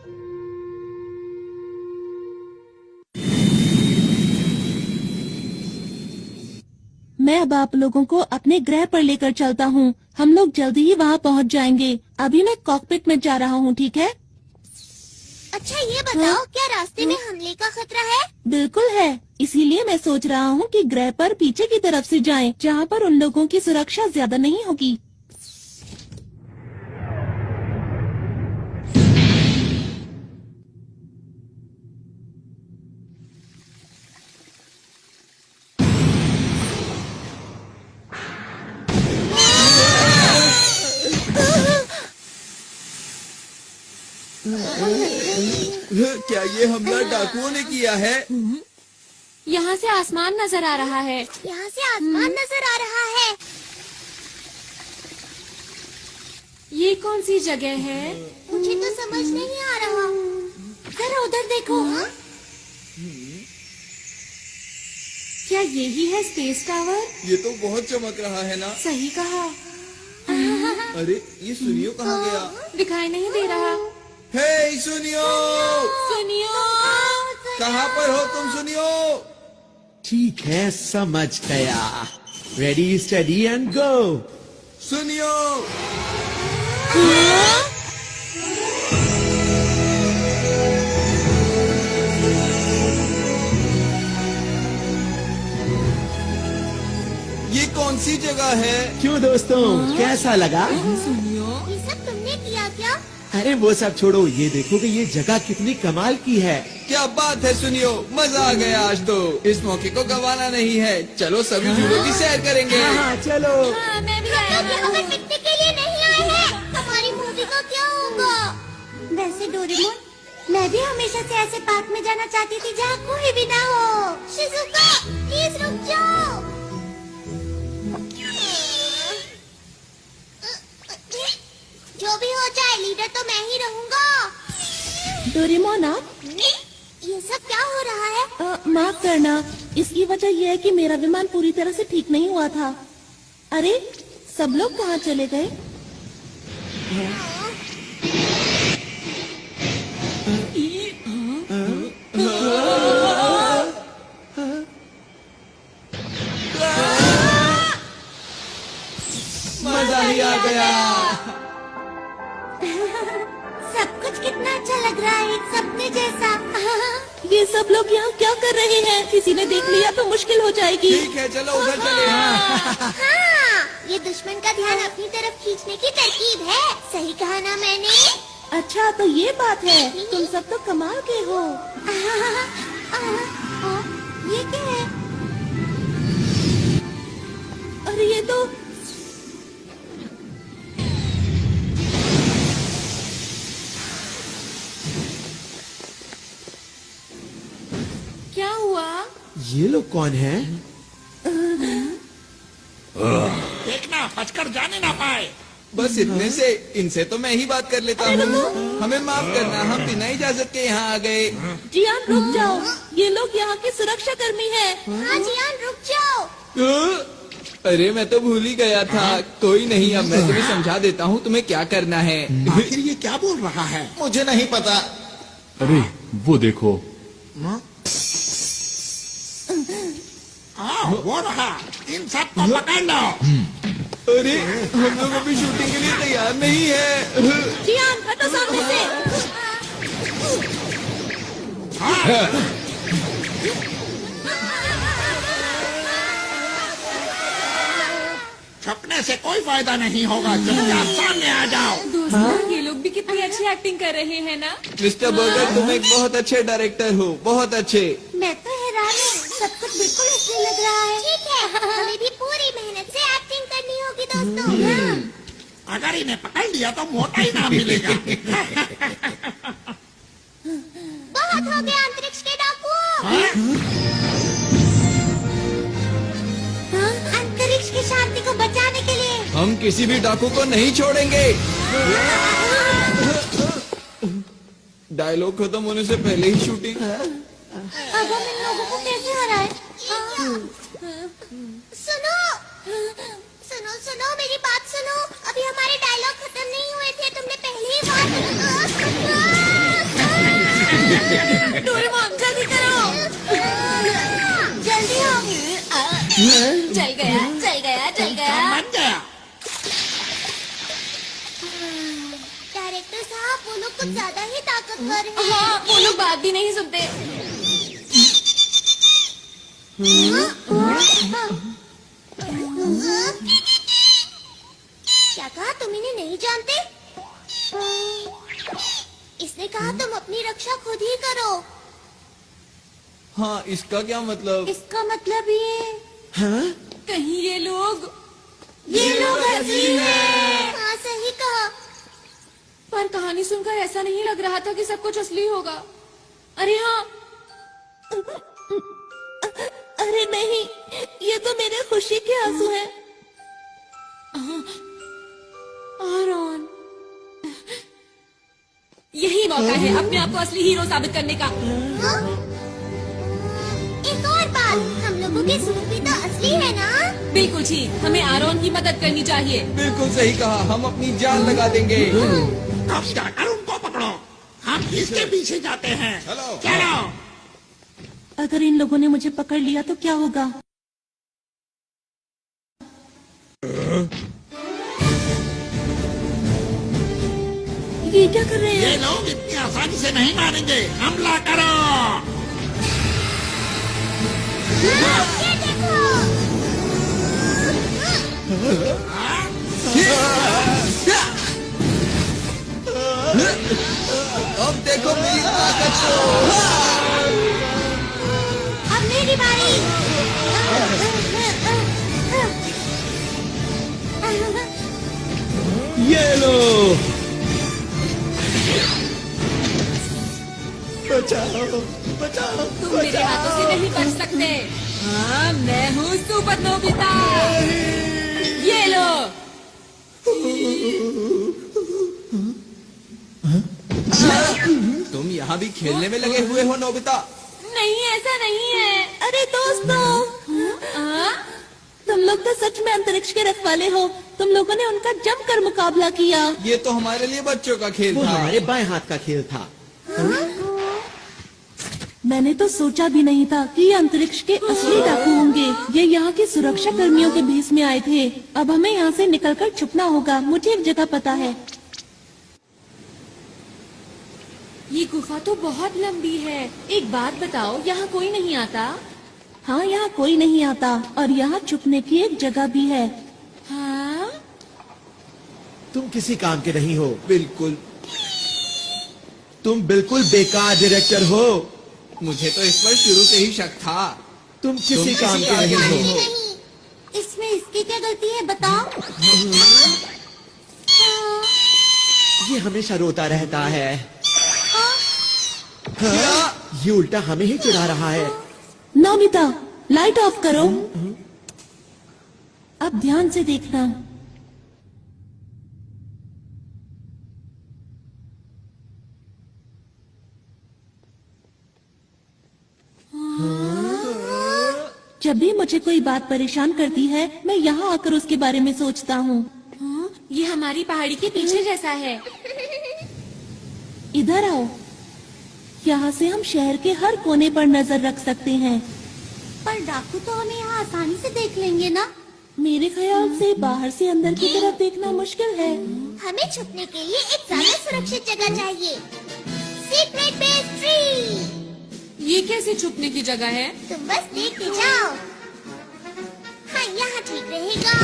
मैं अब आप लोगों को अपने ग्रह पर लेकर चलता हूँ। हम लोग जल्दी ही वहाँ पहुँच जाएंगे। अभी मैं कॉकपिट में जा रहा हूँ, ठीक है? अच्छा, ये बताओ, क्या रास्ते में हमले का खतरा है? बिल्कुल है। इसीलिए मैं सोच रहा हूँ कि ग्रह पर पीछे की तरफ से जाएं, जहाँ पर उन लोगों की सुरक्षा ज्यादा नहीं होगी। क्या ये हमला डाकुओं ने किया है? यहाँ से आसमान नजर आ रहा है। यहाँ से आसमान नजर आ रहा है। ये कौन सी जगह है? मुझे तो समझ नहीं आ रहा। जरा उधर देखो। क्या यही है स्पेस टावर? ये तो बहुत चमक रहा है ना। सही कहा। अरे, ये सुनियो कहाँ गया? दिखाई नहीं दे रहा। हे सुनियो, सुनियो, कहाँ पर हो तुम सुनियो? ठीक है, समझ गया। Ready, study and go. सुनियो। ये कौन सी जगह है? क्यों दोस्तों, कैसा लगा? ये सब तुमने किया क्या? अरे वो सब छोड़ो, ये देखो कि ये जगह कितनी कमाल की है। क्या बात है सुनियो, मजा आ गया आज तो। इस मौके को गंवाना नहीं है। चलो सभी झूलों की सैर करेंगे। हाँ, चलो। मैं भी आया। हमें मिलने के लिए नहीं आए हैं। हमारी मूवी का क्या होगा? वैसे डोरेमोन, मैं भी हमेशा से ऐसे पार्क में जाना चाहती थी जहाँ कोई भी ना हो। शिजुका, प्लीज रुक जाओ। जो भी हो जाए, लीडर तो मैं ही रहूँगा। डोरेमोन, आप? ये सब क्या हो रहा है? माफ करना, इसकी वजह यह है कि मेरा विमान पूरी तरह से ठीक नहीं हुआ था। अरे, सब लोग कहाँ चले गए? मजा ही आ गया। सब कुछ कितना अच्छा लग रहा है, एक सपने जैसा। ये सब लोग यहाँ क्या कर रहे हैं? किसी ने देख लिया तो मुश्किल हो जाएगी। ठीक है, चलो उधर चले। हाँ, ये दुश्मन का ध्यान अपनी तरफ खींचने की तरकीब है। सही कहा ना मैंने? अच्छा, तो ये बात है। तुम सब तो कमाल के हो। ये क्या है? अरे ये तो क्या हुआ? ये लोग कौन हैं? देखना, बचकर जाने ना पाए। बस इतने से, इनसे तो मैं ही बात कर लेता हूँ। हमें माफ करना, हम बिना इजाजत के यहाँ आ गए। जियान, रुक जाओ। ये लोग यहाँ के सुरक्षा कर्मी हैं। हाँ जियान, रुक जाओ। अरे मैं तो भूल ही गया था। कोई नहीं, अब मैं तुम्हें समझा देता हूँ तुम्हें क्या करना है। आखिर ये क्या बोल रहा है? मुझे नहीं पता। अरे वो देखो। वो रहा, इन सब को पकड़ लो। अरे हम लोग अभी शूटिंग के लिए तैयार नहीं है। जियान, हटो सामने से। छपने से कोई फायदा नहीं होगा। चुपचाप सामने आ जाओ। दोस्तों, ये लोग भी कितनी अच्छी एक्टिंग कर रहे हैं ना। मिस्टर बर्गर, तुम एक बहुत अच्छे डायरेक्टर हो, बहुत अच्छे। मैं तो हैरान हूँ, सब कुछ बिल्कुल असली लग रहा है। ठीक है, हमें भी पूरी मेहनत से एक्टिंग करनी होगी दोस्तों। अगर इन्हें पकड़ लिया तो मोटा इनाम मिलेगा। बहुत हो गया अंतरिक्ष के डाकू। अंतरिक्ष की शांति को बचाने के लिए हम किसी भी डाकू को नहीं छोड़ेंगे। डायलॉग खत्म होने से पहले ही शूटिंग। अब हम इन लोगों को कैसे हराए? सुनो सुनो सुनो मेरी बात सुनो। अभी हमारे डायलॉग खत्म नहीं हुए थे, तुमने पहले ही बात। डोरेमोन जल्दी करो। जल्दी हो। चल गया चल गया चल गया। बन गया। डायरेक्टर साहब वो लोग कुछ ज्यादा ही ताकतवर हैं। हाँ, वो लोग बात भी नहीं सुनते। क्या कहा? तुम इन्हें नहीं जानते? इसने कहा तुम अपनी रक्षा खुद ही करो। हाँ, इसका क्या मतलब? इसका मतलब ये हाँ? कहीं ये लोग असली हैं। हाँ सही कहा। पर कहानी सुनकर ऐसा नहीं लग रहा था कि सब कुछ असली होगा। अरे हाँ, अरे नहीं, ये तो मेरे खुशी के आंसू हैं। आरॉन, यही मौका है अपने आप को असली हीरो साबित करने का। एक और बात, हम लोगों के सूट भी तो असली है ना? बिल्कुल ठीक, हमें आरॉन की मदद करनी चाहिए। बिल्कुल सही कहा, हम अपनी जान लगा देंगे। अब जाकर उनको पकड़ो, हम इसके पीछे जाते हैं। चलो। चलो। अगर इन लोगों ने मुझे पकड़ लिया तो क्या होगा? ये क्या कर रहे ये हैं? लोग इतनी आसानी से नहीं मारेंगे। हमला करो। ये देखो। अब देखो मेरी ताकत को। अब मेरी बारी। ये लो। बचाओ बचाओ। तुम मेरे हाथों से नहीं बच सकते। हाँ, मैं हूँ सुपर नोबिता। ये लो। तुम यहाँ भी खेलने में लगे हुए हो नोबिता? नहीं, ऐसा नहीं है। अरे दोस्तों, तुम लोग तो सच में अंतरिक्ष के रखवाले हो। तुम लोगों ने उनका जमकर मुकाबला किया। ये तो हमारे लिए बच्चों का खेल वो था। हमारे बाएं हाथ का खेल था। मैंने तो सोचा भी नहीं था कि ये अंतरिक्ष के असली डाकू होंगे। ये यहाँ के सुरक्षा कर्मियों के भेष में आए थे। अब हमें यहाँ से निकलकर छुपना होगा। मुझे एक जगह पता है। ये गुफा तो बहुत लंबी है। एक बात बताओ, यहाँ कोई नहीं आता? हाँ, यहाँ कोई नहीं आता और यहाँ छुपने की एक जगह भी है। हाँ? तुम किसी काम के नहीं हो। बिल्कुल। तुम बिल्कुल बेकार डायरेक्टर हो। मुझे तो इस पर शुरू से ही शक था। तुम किसी काम के नहीं हो। नहीं, इसमें इसकी क्या गलती है बताओ? ये हमेशा रोता रहता है। हाँ, ये उल्टा हमें ही चिढ़ा रहा है। नोबिता, लाइट ऑफ करो। अब ध्यान से देखना। जब भी मुझे कोई बात परेशान करती है, मैं यहाँ आकर उसके बारे में सोचता हूँ। हाँ, ये हमारी पहाड़ी के पीछे जैसा है। इधर आओ। यहाँ से हम शहर के हर कोने पर नजर रख सकते हैं। पर डाकू तो हमें यहाँ आसानी से देख लेंगे ना? मेरे ख्याल से बाहर से अंदर की तरफ देखना मुश्किल है। हमें छुपने के लिए एक ज्यादा सुरक्षित जगह चाहिए। Secret base tree. ये कैसे छुपने की जगह है? तुम बस देखते जाओ। हाँ, यहाँ ठीक रहेगा।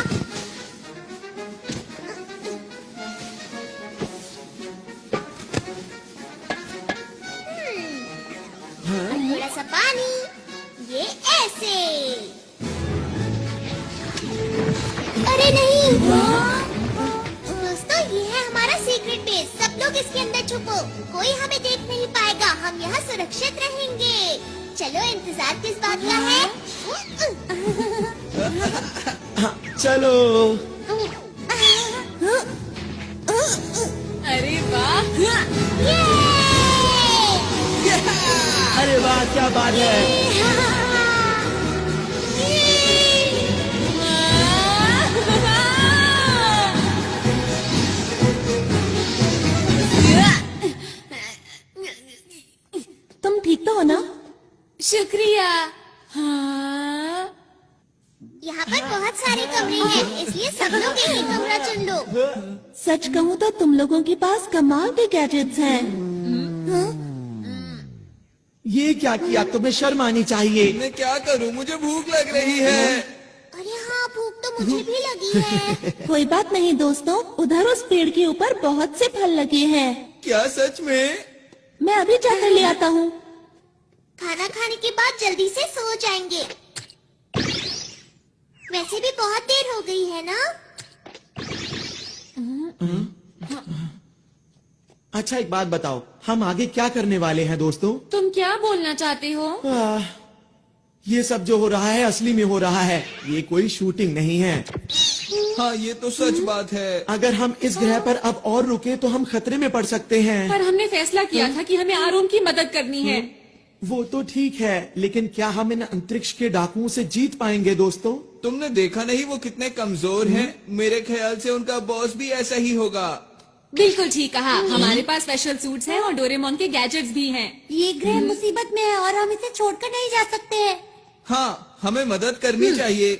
थोड़ा सा पानी, ये ऐसे। अरे नहीं, उस बेस, सब लोग इसके अंदर छुपो। कोई हमें देख नहीं पाएगा, हम यहाँ सुरक्षित रहेंगे। चलो, इंतजार किस बात का है? चलो। अरे वाह! अरे वाह, क्या बात है। तुम ठीक तो हो ना? शुक्रिया। हाँ। यहाँ पर बहुत सारे कमरे हैं, इसलिए सब लोग एक ही कमरा चुन लो। सच कहूँ तो तुम लोगों के पास कमाल के गैजेट्स हैं। ये क्या किया? तुम्हें शर्म आनी चाहिए। मैं क्या करूं, मुझे भूख लग रही है। अरे हाँ, भूख तो मुझे भी लगी है। कोई बात नहीं दोस्तों, उधर उस पेड़ के ऊपर बहुत से फल लगे हैं। क्या सच में? मैं अभी जाकर ले आता हूँ। खाना खाने के बाद जल्दी से सो जाएंगे। वैसे भी बहुत देर हो गई है ना? अच्छा, एक बात बताओ, हम आगे क्या करने वाले हैं दोस्तों? तुम क्या बोलना चाहते हो? ये सब जो हो रहा है असली में हो रहा है, ये कोई शूटिंग नहीं है। हाँ, ये तो सच बात है। अगर हम इस ग्रह पर अब और रुके तो हम खतरे में पड़ सकते हैं। पर हमने फैसला किया था कि हमें आरोन की मदद करनी है। वो तो ठीक है, लेकिन क्या हम इन अंतरिक्ष के डाकुओं से जीत पाएंगे दोस्तों? तुमने देखा नहीं वो कितने कमजोर हैं? मेरे ख्याल से उनका बॉस भी ऐसा ही होगा। बिल्कुल ठीक कहा। हमारे पास स्पेशल सूट्स हैं और डोरेमोन के गैजेट्स भी हैं। ये ग्रह मुसीबत में है और हम इसे छोड़कर नहीं जा सकते हैं। हाँ, हमें मदद करनी चाहिए।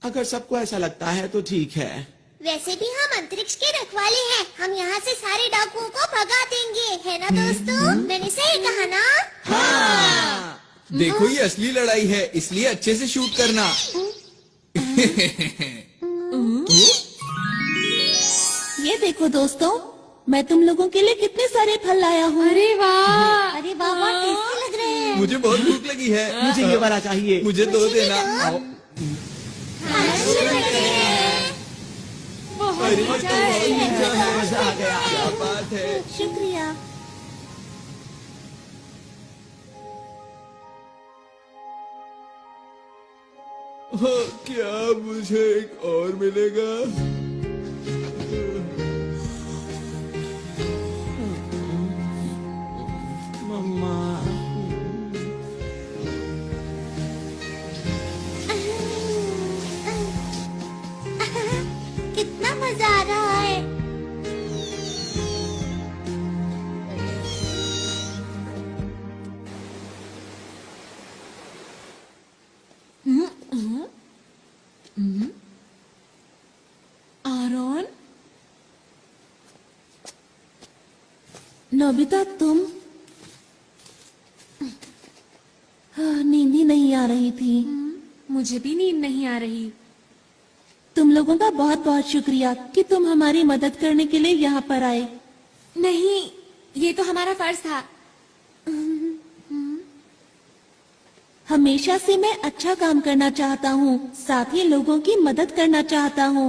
अगर सबको ऐसा लगता है तो ठीक है। वैसे भी हम अंतरिक्ष के रखवाले हैं, हम यहाँ से सारे डाकुओं को भगा देंगे, है ना दोस्तों? मैंने सही कहा ना? हाँ। देखो, ये असली लड़ाई है, इसलिए अच्छे से शूट करना। ये देखो दोस्तों, मैं तुम लोगों के लिए कितने सारे फल लाया हूँ। अरे वाह! अरे वाह, बहुत टेस्टी लग रहे हैं। मुझे बहुत भूख लगी है। मुझे ये वाला चाहिए। मुझे दो देना। आओ। अरे मजा आ गया। क्या बात है। शुक्रिया। क्या मुझे एक और मिलेगा? मम्मा। कितना मजा आ रहा है। आरोन? नोबिता, तुम? हाँ, नींद ही नहीं आ रही थी। मुझे भी नींद नहीं आ रही। तुम लोगों का बहुत बहुत शुक्रिया कि तुम हमारी मदद करने के लिए यहाँ पर आए। नहीं, ये तो हमारा फर्ज था। हमेशा से मैं अच्छा काम करना चाहता हूँ, साथ ही लोगों की मदद करना चाहता हूँ,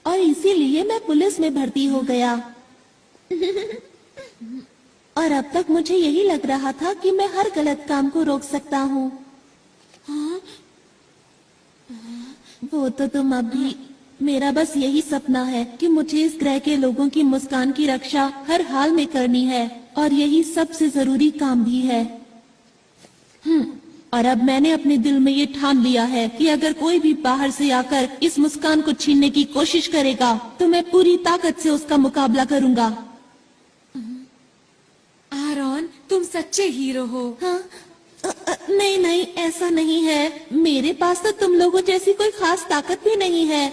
और इसीलिए मैं पुलिस में भर्ती हो गया। और अब तक मुझे यही लग रहा था कि मैं हर गलत काम को रोक सकता हूँ। वो तो तुम अभी, मेरा बस यही सपना है कि मुझे इस ग्रह के लोगों की मुस्कान की रक्षा हर हाल में करनी है, और यही सबसे जरूरी काम भी है। और अब मैंने अपने दिल में ये ठान लिया है कि अगर कोई भी बाहर से आकर इस मुस्कान को छीनने की कोशिश करेगा तो मैं पूरी ताकत से उसका मुकाबला करूंगा। आरोन, तुम सच्चे हीरो हो। हाँ? नहीं नहीं, ऐसा नहीं है। मेरे पास तो तुम लोगों जैसी कोई खास ताकत भी नहीं है।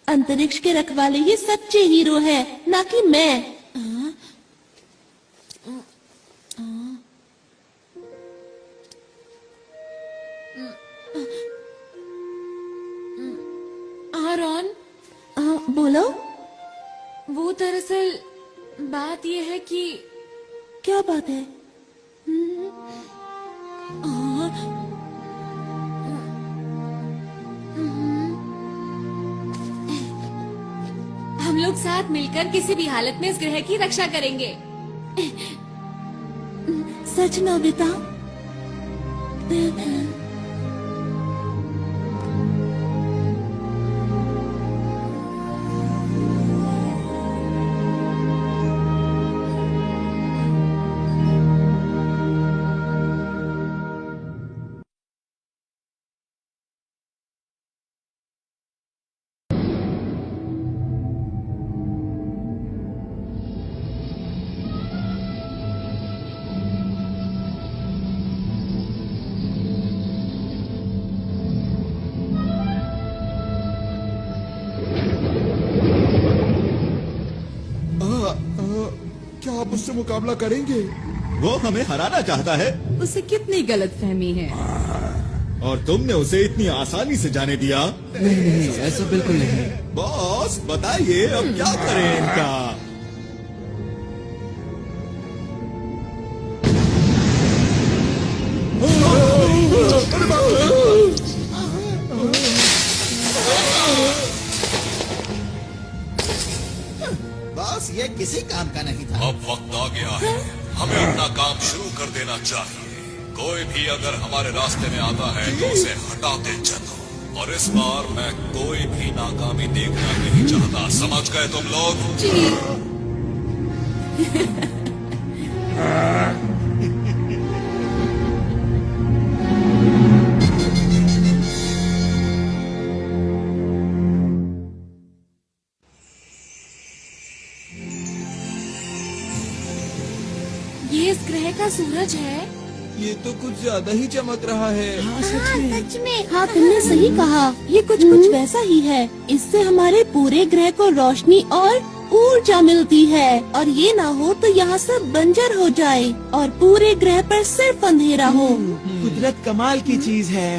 अंतरिक्ष के रखवाले ही सच्चे हीरो है, ना कि मैं। आरोन? बोलो। वो दरअसल बात ये है कि... क्या बात है? हम लोग लोग साथ मिलकर किसी भी हालत में इस ग्रह की रक्षा करेंगे। सच नोबिता? क्या आप उससे मुकाबला करेंगे? वो हमें हराना चाहता है उसे कितनी गलतफहमी है। और तुमने उसे इतनी आसानी से जाने दिया। नहीं, ऐसा बिल्कुल नहीं। बॉस बताइए अब क्या करें इनका? बॉस ये किसी काम का नहीं था। अब वक्त आ गया है, हमें अपना काम शुरू कर देना चाहिए। कोई भी अगर हमारे रास्ते में आता है तो उसे हटाते चलो। और इस बार मैं कोई भी नाकामी देखना नहीं चाहता, समझ गए तुम लोग? ये इस ग्रह का सूरज है। ये तो कुछ ज्यादा ही चमक रहा है। हाँ सच में। हाँ तुमने सही कहा, ये कुछ वैसा ही है। इससे हमारे पूरे ग्रह को रोशनी और ऊर्जा मिलती है, और ये ना हो तो यहाँ सब बंजर हो जाए और पूरे ग्रह पर सिर्फ अंधेरा हो। कुदरत कमाल की चीज है।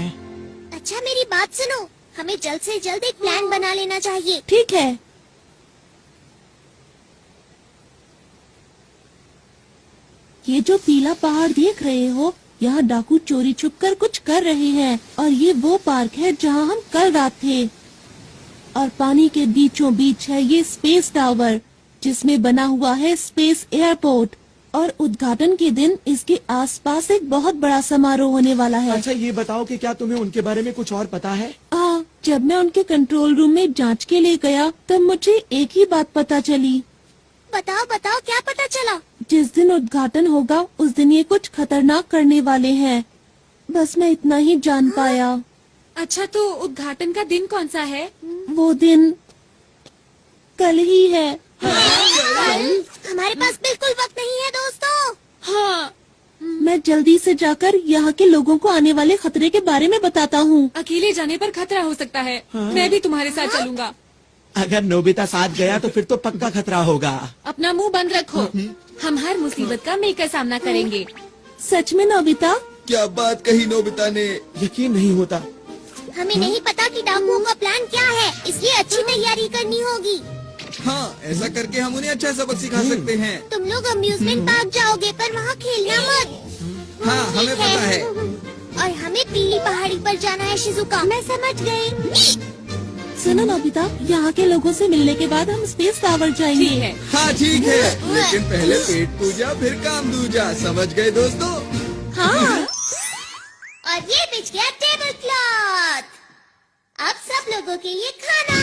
अच्छा मेरी बात सुनो, हमें जल्द से जल्द एक प्लान बना लेना चाहिए। ठीक है। ये जो पीला पहाड़ देख रहे हो, यहाँ डाकू चोरी छुपकर कुछ कर रहे हैं, और ये वो पार्क है जहाँ हम कल रात थे। और पानी के बीचों बीच है ये स्पेस टावर, जिसमें बना हुआ है स्पेस एयरपोर्ट। और उद्घाटन के दिन इसके आसपास एक बहुत बड़ा समारोह होने वाला है। अच्छा ये बताओ कि क्या तुम्हें उनके बारे में कुछ और पता है? जब मैं उनके कंट्रोल रूम में जांच के लिए गया तब मुझे एक ही बात पता चली। बताओ बताओ क्या पता चला? जिस दिन उद्घाटन होगा उस दिन ये कुछ खतरनाक करने वाले हैं। बस मैं इतना ही जान पाया। अच्छा तो उद्घाटन का दिन कौन सा है? वो दिन कल ही है। हमारे पास बिल्कुल वक्त नहीं है दोस्तों। हाँ मैं जल्दी से जाकर यहाँ के लोगों को आने वाले खतरे के बारे में बताता हूँ। अकेले जाने पर खतरा हो सकता है। मैं भी तुम्हारे साथ चलूंगा। अगर नोबिता साथ गया तो फिर तो पक्का खतरा होगा। अपना मुंह बंद रखो, हम हर मुसीबत का मिलकर सामना करेंगे। सच में नोबिता? क्या बात कही नोबिता ने, यकीन नहीं होता। हमें नहीं पता कि डाकुओं का प्लान क्या है, इसलिए अच्छी तैयारी करनी होगी। हाँ ऐसा करके हम उन्हें अच्छा सबक सिखा सकते हैं। तुम लोग अम्यूजमेंट पार्क जाओगे पर वहाँ खेलना मत। हाँ हमें पता है। और हमें पीली पहाड़ी पर जाना है शिजुका। मैं समझ गई। सुनो नोबिता, यहाँ के लोगों से मिलने के बाद हम स्पेस टावर जाएंगे। ठीक है। हाँ ठीक है, लेकिन पहले पेट पूजा फिर काम दूजा, समझ गए दोस्तों? हाँ। और ये बिछ गया टेबल क्लॉथ। अब सब लोगों के लिए खाना।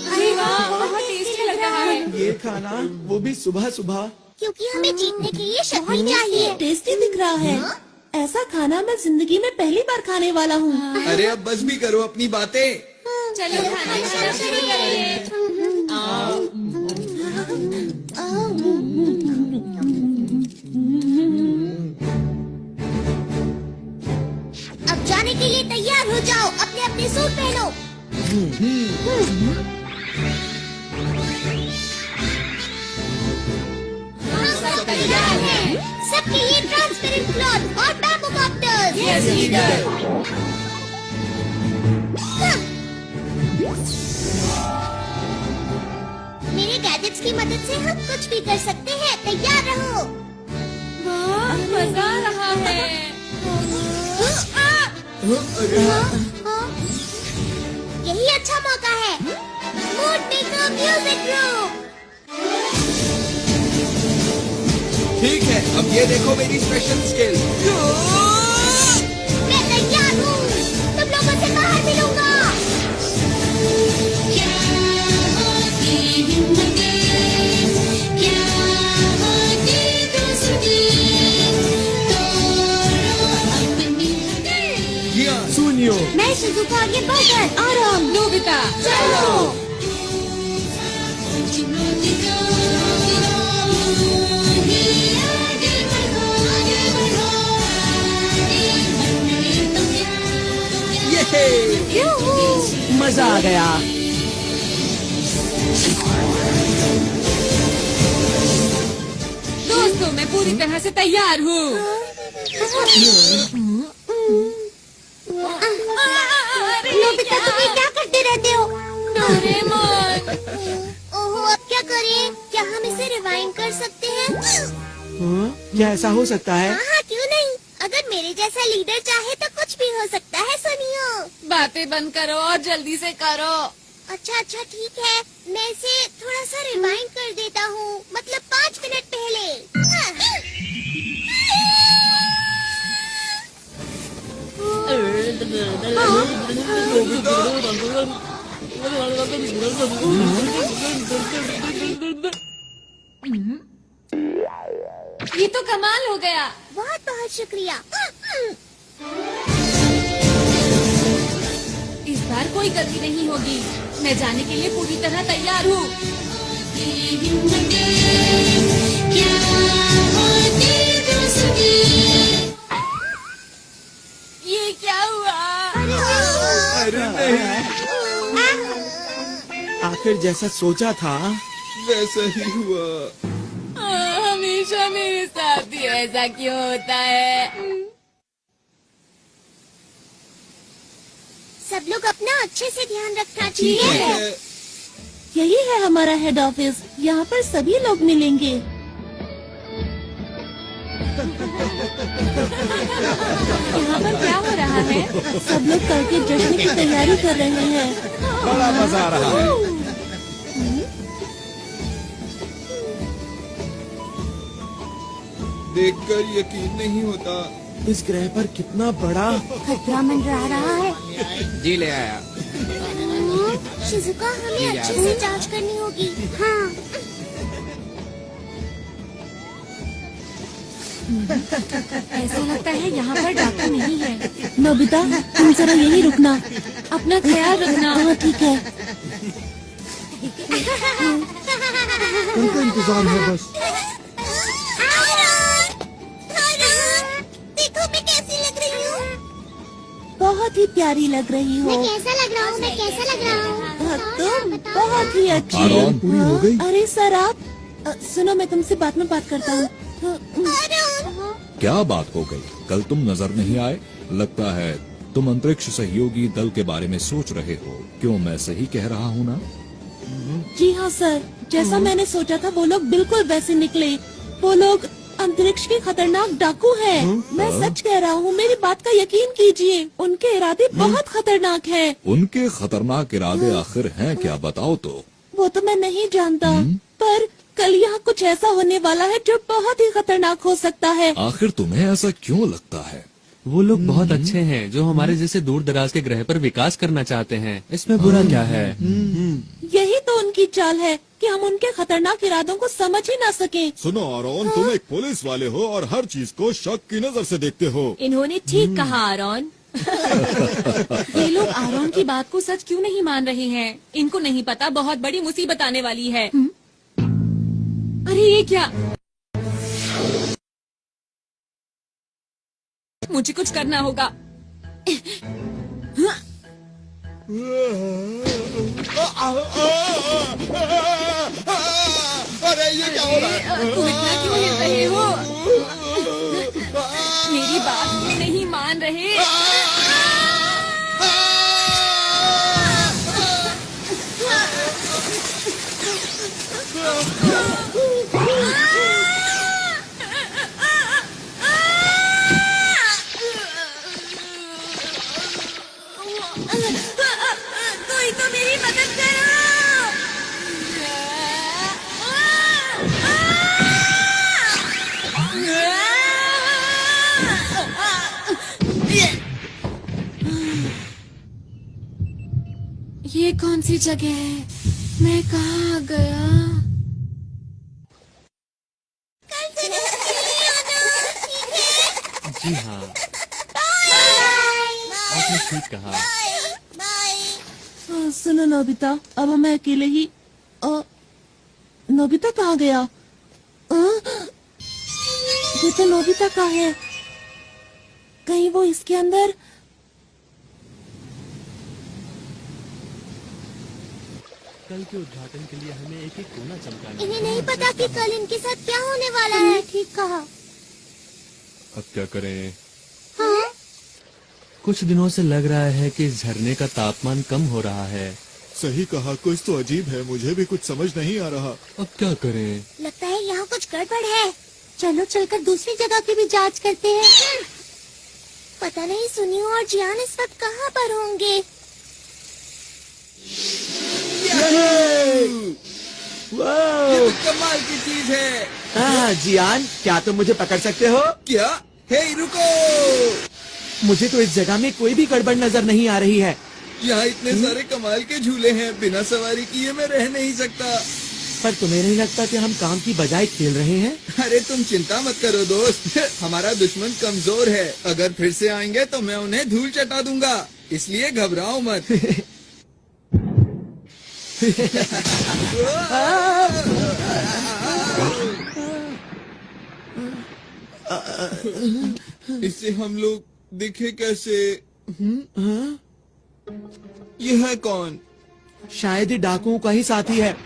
अरे वाह बहुत टेस्टी लग रहा है। ये खाना वो भी सुबह सुबह। क्योंकि हमें जीतने के लिए शक्ति चाहिए। टेस्टी दिख रहा है। ऐसा खाना मैं जिंदगी में पहली बार खाने वाला हूँ। अरे अब बस भी करो अपनी बातें। चलो खाना खाना शुरू करिए। अब जाने के लिए तैयार हो जाओ, अपने अपने सूट पहनो। सब तैयार है। सबके लिए ट्रांसपेरेंट क्लॉथ और बैम्बू कॉप्टर्स। Yes leader. मेरे गैजेट्स की मदद से हम कुछ भी कर सकते हैं, तैयार रहो। वाह मजा आ रहा है। यही अच्छा मौका है। Mood maker music group. ठीक है, अब ये देखो मेरी स्पेशल स्किल। मैं तैयार हूँ, तुम लोगों से बाहर मिलूंगा। सुनियो, मैं शिजुका आगे बढ़कर आराम। नोबिता चलो। मजा आ गया। दोस्तों, मैं पूरी तरह से तैयार हूँ। नोबिता, तुम ये क्या करते रहते हो? डोरेमोन। ओहो, अब क्या करें? क्या हम इसे रिवाइंड कर सकते हैं? क्या ऐसा हो सकता है? हाँ, क्यों नहीं? अगर मेरे जैसा लीडर चाहे तो कुछ भी हो सकता है। सुनियो। बातें बंद करो और जल्दी से करो। अच्छा अच्छा, ठीक है, मैं इसे थोड़ा सा रिवाइंड कर देता हूँ, मतलब 5 मिनट पहले। ये तो कमाल हो गया। बहुत बहुत शुक्रिया। इस बार कोई गलती नहीं होगी। मैं जाने के लिए पूरी तरह तैयार हूँ। ये क्या हुआ? अरे नहीं, आखिर जैसा सोचा था वैसा ही हुआ। हमेशा मेरे साथ ही ऐसा क्यों होता है? सब लोग अपना अच्छे से ध्यान रखना ठीक चाहिए। है। यही है हमारा हेड ऑफिस, यहाँ पर सभी लोग मिलेंगे। यहाँ पर क्या हो रहा है? सब लोग कल के जश्न की तैयारी कर रहे हैं। बड़ा मजा आ रहा है। देखकर यकीन नहीं होता। इस ग्रह पर कितना बड़ा खतरा मंडरा रहा है। जी ले आया। शिजुका, हमें अच्छे से जांच करनी होगी। हाँ। ऐसा लगता है यहाँ पर डाकू नहीं है। नोबिता, तुम जरा यही रुकना। अपना ख्याल रखना। हाँ, ठीक है। उनका इंतजार है बस। देखो मैं कैसी लग रही हूँ। बहुत ही प्यारी लग रही हो। मैं कैसा लग रहा हूँ? मैं कैसा लग रहा हूँ? तुम बहुत ही अच्छी आराम पूरी हो गई? अरे सर, आप सुनो, मैं तुमसे बाद में बात करता हूँ। क्या बात हो गई? कल तुम नजर नहीं आए। लगता है तुम अंतरिक्ष सहयोगी दल के बारे में सोच रहे हो। क्यों, मैं सही कह रहा हूँ ना? जी हाँ सर, जैसा मैंने सोचा था वो लोग बिल्कुल वैसे निकले। वो लोग अंतरिक्ष के खतरनाक डाकू हैं। मैं सच कह रहा हूँ, मेरी बात का यकीन कीजिए। उनके इरादे बहुत खतरनाक हैं। उनके खतरनाक इरादे आखिर हैं क्या, बताओ तो। वो तो मैं नहीं जानता, पर कल यहाँ कुछ ऐसा होने वाला है जो बहुत ही खतरनाक हो सकता है। आखिर तुम्हें ऐसा क्यों लगता है? वो लोग बहुत अच्छे हैं जो हमारे जैसे दूर दराज के ग्रह पर विकास करना चाहते हैं। इसमें बुरा क्या है? यही तो उनकी चाल है कि हम उनके खतरनाक इरादों को समझ ही ना सके। सुनो आरोन, तुम एक पुलिस वाले हो और हर चीज को शक की नजर से देखते हो। इन्होंने ठीक कहा आरोन। ये लोग आरोन की बात को सच क्यों नहीं मान रहे हैं? इनको नहीं पता बहुत बड़ी मुसीबत आने वाली है। अरे ये क्या? मुझे कुछ करना होगा। अरे ये क्या हो रहा है? तुम इतना क्यों हिल रहे हो? मेरी बात क्यों नहीं मान रहे? कोई तो मेरी मदद करो। ये कौन सी जगह है? मैं कहाँ आ गया? जी हाँ, आपने ठीक कहा। सुनो नोबिता, अब हमें अकेले ही। नोबिता कहाँ गया? ये तो नोबिता का है। कहीं वो इसके अंदर? कल के उद्घाटन के लिए हमें एक एक कोना चमकाना। इन्हें नहीं पता कि कल इनके साथ क्या होने वाला है। ठीक कहा। अब क्या करें? हाँ? कुछ दिनों से लग रहा है कि इस झरने का तापमान कम हो रहा है। सही कहा, कुछ तो अजीब है, मुझे भी कुछ समझ नहीं आ रहा। अब क्या करें? लगता है यहाँ कुछ गड़बड़ है। चलो चलकर दूसरी जगह की भी जांच करते हैं। पता नहीं सुनियो और जियान इस वक्त कहाँ पर होंगे। ये तो कमाल की चीज है। जियान, क्या तुम मुझे पकड़ सकते हो? क्या? हे रुको! मुझे तो इस जगह में कोई भी गड़बड़ नजर नहीं आ रही है। यहाँ इतने सारे कमाल के झूले हैं, बिना सवारी किए मैं रह नहीं सकता। पर तुम्हें नहीं लगता कि हम काम की बजाय खेल रहे हैं? अरे तुम चिंता मत करो दोस्त, हमारा दुश्मन कमजोर है। अगर फिर से आएंगे तो मैं उन्हें धूल चटा दूंगा, इसलिए घबराओ मत। इससे हम लोग दिखे कैसे? ये है कौन? शायद ये डाकुओं का ही साथी है।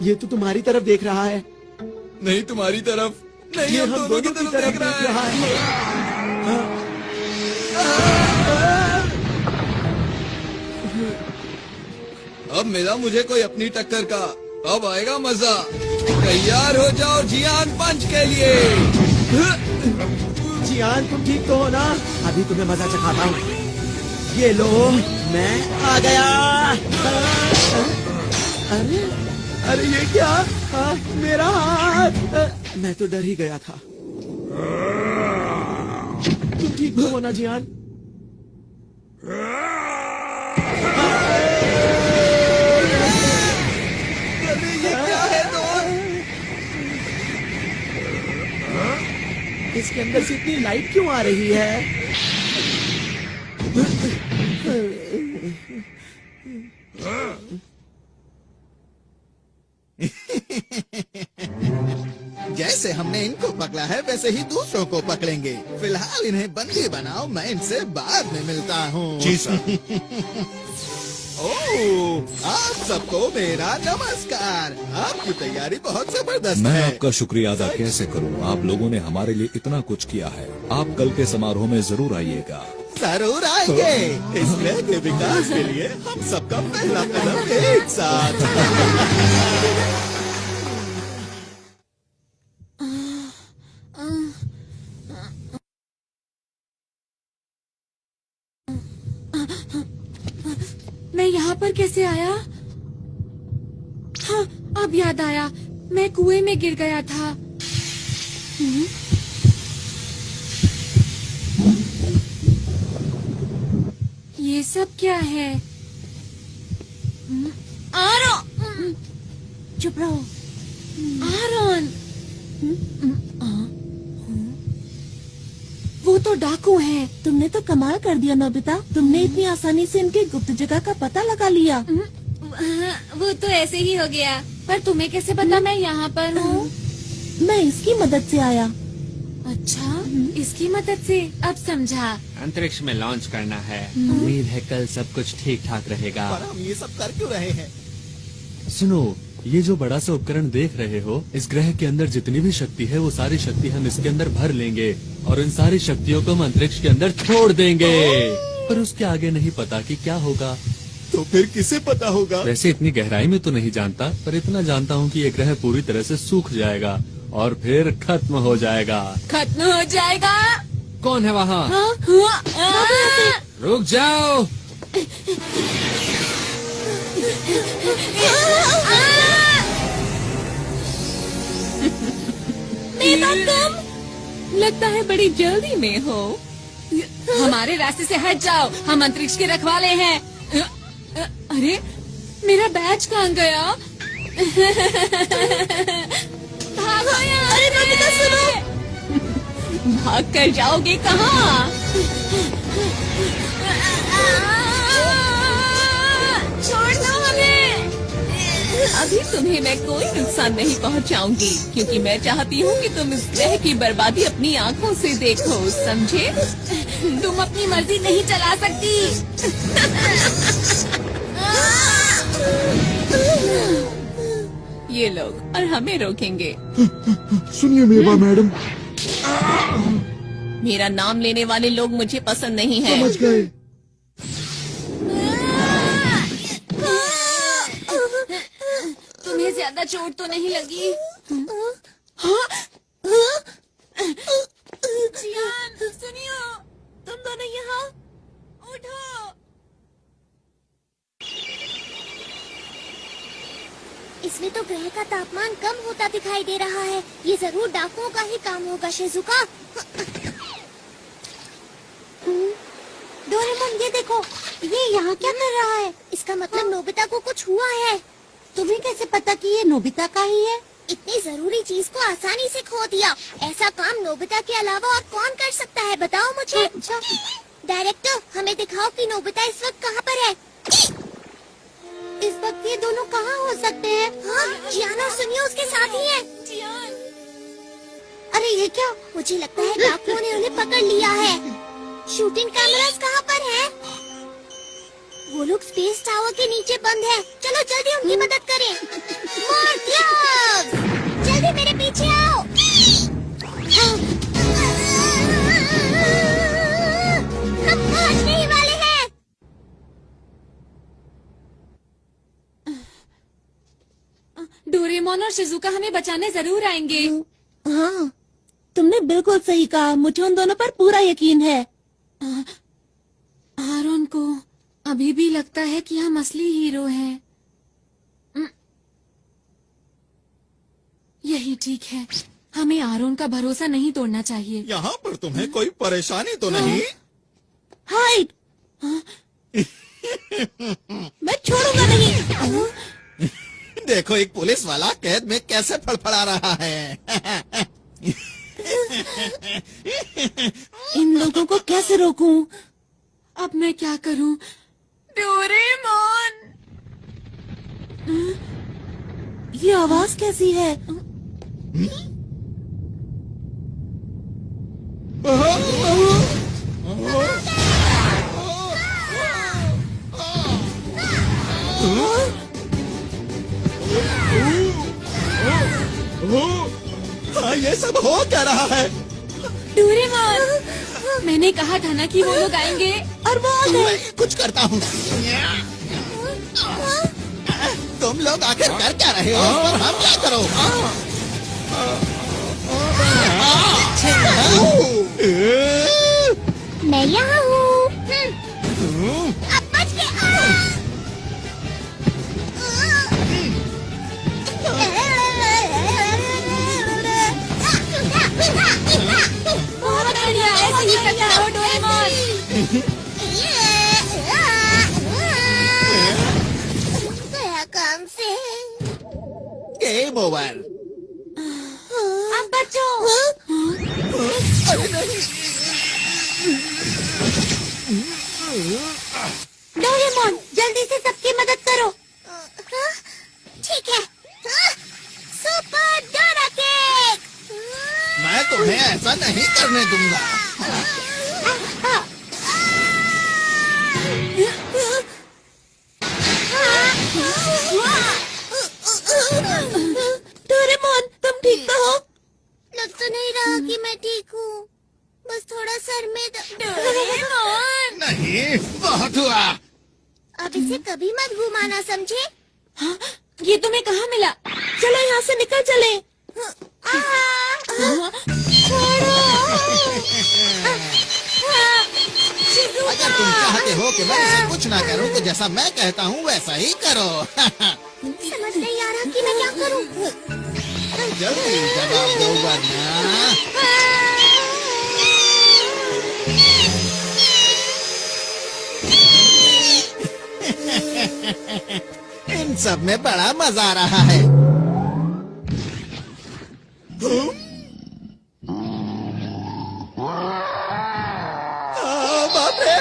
ये तो तुम्हारी तरफ देख रहा है। नहीं तुम्हारी तरफ नहीं, ये हम दोनों की तरफ देख रहा है। अब मिला मुझे कोई अपनी टक्कर का, अब आएगा मजा। तैयार हो जाओ जियान पंच के लिए। जियान, तुम ठीक तो हो ना? अभी तुम्हें मजा चखाता हूँ। ये लो, मैं आ गया। अरे अरे ये क्या? मेरा हाथ! मैं तो डर ही गया था। तुम ठीक तो हो ना जियान? इसके अंदर से इतनी लाइट क्यों आ रही है? जैसे हमने इनको पकड़ा है वैसे ही दूसरों को पकड़ेंगे। फिलहाल इन्हें बंदी बनाओ, मैं इनसे बाद में मिलता हूँ। जी सर। ओह, आप सबको मेरा नमस्कार। आपकी तैयारी बहुत जबरदस्त मैं है। आपका शुक्रिया अदा कैसे करूं? आप लोगों ने हमारे लिए इतना कुछ किया है। आप कल के समारोह में जरूर आइएगा। जरूर आएंगे। इस ग्रह के विकास के लिए हम सबका पहला कदम एक साथ। मैं यहाँ पर कैसे आया? हाँ, अब याद आया, मैं कुएं में गिर गया था। ये सब क्या है? आरोन! चुप रहो। आरोन! वो तो डाकू है। तुमने तो कमाल कर दिया नोबिता, तुमने इतनी आसानी से इनकी गुप्त जगह का पता लगा लिया। वो तो ऐसे ही हो गया, पर तुम्हें कैसे पता मैं यहाँ पर हूँ? मैं इसकी मदद से आया। अच्छा, इसकी मदद से, अब समझा। अंतरिक्ष में लॉन्च करना है। उम्मीद है कल सब कुछ ठीक ठाक रहेगा। पर हम ये सब कर क्यों रहे हैं? सुनो, ये जो बड़ा सा उपकरण देख रहे हो, इस ग्रह के अंदर जितनी भी शक्ति है वो सारी शक्ति हम इसके अंदर भर लेंगे और इन सारी शक्तियों को हम अंतरिक्ष के अंदर छोड़ देंगे। पर उसके आगे नहीं पता कि क्या होगा। तो फिर किसे पता होगा? वैसे इतनी गहराई में तो नहीं जानता, पर इतना जानता हूँ कि ये ग्रह पूरी तरह से सूख जाएगा और फिर खत्म हो जाएगा। खत्म हो जाएगा? कौन है वहाँ? रुक जाओ। मेरा तुम लगता है बड़ी जल्दी में हो। हमारे रास्ते से हट जाओ, हम अंतरिक्ष के रखवाले हैं। अरे मेरा बैच कहाँ गया? भागो यहाँ! अरे नोबिता सुनो! भाग कर जाओगे कहाँ? छोड़ दो हमें! अभी तुम्हें मैं कोई नुकसान नहीं पहुंचाऊंगी, क्योंकि मैं चाहती हूँ कि तुम इस ग्रह की बर्बादी अपनी आंखों से देखो, समझे? तुम अपनी मर्जी नहीं चला सकती। ये लोग और हमें रोकेंगे। सुनिए मेवा मैडम, मेरा नाम लेने वाले लोग मुझे पसंद नहीं है। समझ गए। तुम्हें ज्यादा चोट तो नहीं लगी? जियान, सुनियो, तुम दोनों यहाँ उठो। इसमें तो ग्रह का तापमान कम होता दिखाई दे रहा है। ये जरूर डाकुओं का ही काम होगा, शिजुका। डोरेमोन, ये देखो, ये यहाँ क्या कर रहा है? इसका मतलब नोबिता को कुछ हुआ है। तुम्हें कैसे पता कि ये नोबिता का ही है? इतनी जरूरी चीज को आसानी से खो दिया। ऐसा काम नोबिता के अलावा और कौन कर सकता है, बताओ मुझे। डायरेक्टर, हमें दिखाओ कि नोबिता इस वक्त कहाँ पर है। इस वक्त ये दोनों कहाँ हो सकते हैं? हाँ, जियान और सुनियो उसके साथ ही है। जियान, अरे ये क्या? मुझे लगता है डाकुओं ने उन्हें पकड़ लिया है। शूटिंग कैमरास कहाँ पर है? वो लोग स्पेस टावर के नीचे बंद है। चलो जल्दी उनकी मदद करें। मोर ग्लव्स! जल्दी मेरे पीछे आओ। हम पहुंचने ही वाले हैं। डोरेमोन और शिजुका हमें बचाने जरूर आएंगे। हाँ, तुमने बिल्कुल सही कहा। मुझे उन दोनों पर पूरा यकीन है। आरोन को अभी भी लगता है कि हम असली हीरो हैं। यही ठीक है। हमें आरोन का भरोसा नहीं तोड़ना चाहिए। यहाँ पर तुम्हें कोई परेशानी तो नहीं? हाइड! मैं छोड़ूंगा नहीं। देखो, एक पुलिस वाला कैद में कैसे फड़फड़ा रहा है। इन लोगों को कैसे रोकूं? अब मैं क्या करूं? डोरेमोन! ये आवाज कैसी है? हाँ, ये सब हो क्या रहा है? डोरेमोन, मैंने कहा था ना कि वो लोग आएंगे। और वो आ गए। मैं कुछ करता हूँ। तुम लोग आखिर कर क्या रहे हो? इस पर हम क्या करो? मैं यहाँ हूँ। अब बच के बहुत बढ़िया, ऐसे ही करता रहो डोरेमोन। गया काम से। Game over. अब बचो। अरे नहीं। डोरेमोन, जल्दी से सबकी मदद करो। ठीक है। Super Dora cake. मैं तुम्हें ऐसा नहीं करने दूंगा। डोरेमोन, तुम ठीक तो हो? लग तो नहीं रहा कि मैं ठीक हूँ। बस थोड़ा सर में डोरेमोन! नहीं, बहुत हुआ। अब इसे कभी मत घुमाना, समझे? हाँ, ये तुम्हें कहाँ मिला? चलो यहाँ से निकल चले। अगर तुम चाहते हो कि मैं इसे कुछ ना करूं, तो जैसा मैं कहता हूँ वैसा ही करो। समझ नहीं आ रहा कि मैं क्या करूँ। जल्दी जवाब दो वरना। इन सब में बड़ा मजा आ रहा है। बाप रे!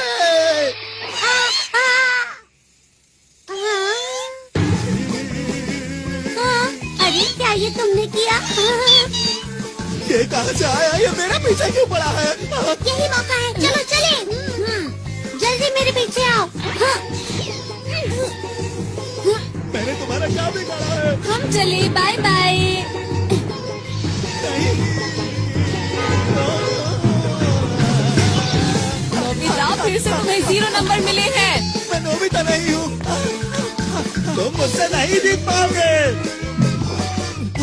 अरे क्या ये तुमने किया? ये कहाँ से आया? ये मेरे पीछे क्यों पड़ा है? यही मौका है, चलो चले। जल्दी मेरे पीछे आओ। मैंने तुम्हारा क्या बिगाड़ा है? हम चले, बाय बाय। नोबिता, फिर से तुम्हें 0 नंबर मिले हैं। मैं नोबिता नहीं हूँ। तुम मुझसे नहीं जीत पाओगे।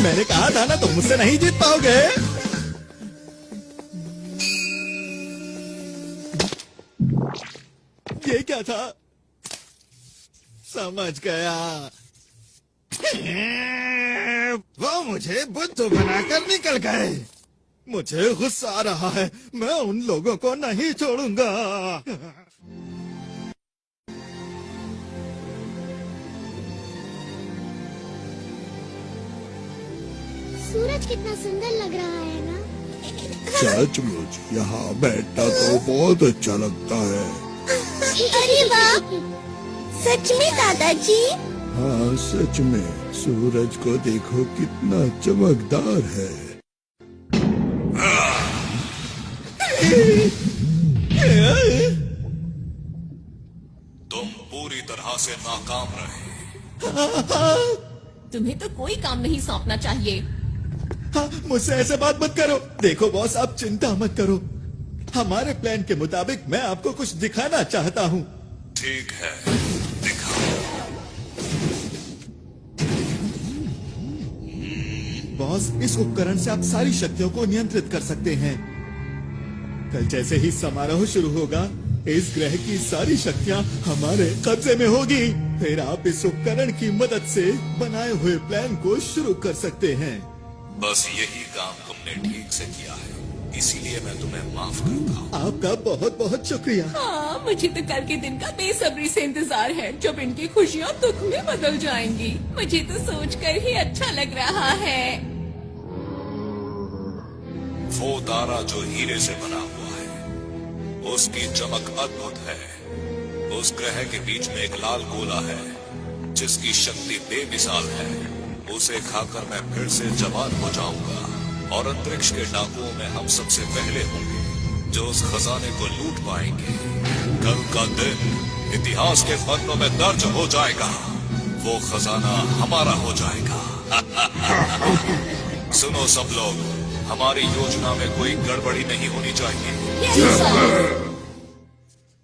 मैंने कहा था ना, तुम मुझसे नहीं जीत पाओगे। ये क्या था? समझ गया। वो मुझे बुद्धू बनाकर निकल गए। मुझे गुस्सा आ रहा है। मैं उन लोगों को नहीं छोड़ूंगा। सूरज कितना सुंदर लग रहा है ना? सचमुच यहाँ बैठना तो बहुत अच्छा लगता है। अरे वाह, सच में दादाजी? हाँ सच में, सूरज को देखो कितना चमकदार है। तुम पूरी तरह से नाकाम रहे। तुम्हें तो कोई काम नहीं सौंपना चाहिए। हाँ, मुझसे ऐसे बात मत करो। देखो बॉस, आप चिंता मत करो। हमारे प्लान के मुताबिक मैं आपको कुछ दिखाना चाहता हूँ। ठीक है, दिखाओ। बॉस, इस उपकरण से आप सारी शक्तियों को नियंत्रित कर सकते हैं। कल जैसे ही समारोह शुरू होगा, इस ग्रह की सारी शक्तियाँ हमारे कब्जे में होगी। फिर आप इस उपकरण की मदद से बनाए हुए प्लान को शुरू कर सकते हैं। बस यही काम तुमने ठीक से किया है, इसीलिए मैं तुम्हें माफ करता हूँ। आपका बहुत बहुत शुक्रिया। हाँ, मुझे तो कल के दिन का बेसब्री से इंतजार है, जब इनकी खुशियाँ दुख में बदल जाएंगी। मुझे तो सोचकर ही अच्छा लग रहा है। वो तारा जो हीरे से बना हुआ है, उसकी चमक अद्भुत है। उस ग्रह के बीच में एक लाल गोला है, जिसकी शक्ति बेमिसाल है। उसे खाकर मैं फिर से जवान हो जाऊंगा और अंतरिक्ष के डाकुओं में हम सबसे पहले होंगे जो उस खजाने को लूट पाएंगे। कल का दिन इतिहास के पन्नों में दर्ज हो जाएगा। वो खजाना हमारा हो जाएगा। सुनो सब लोग, हमारी योजना में कोई गड़बड़ी नहीं होनी चाहिए।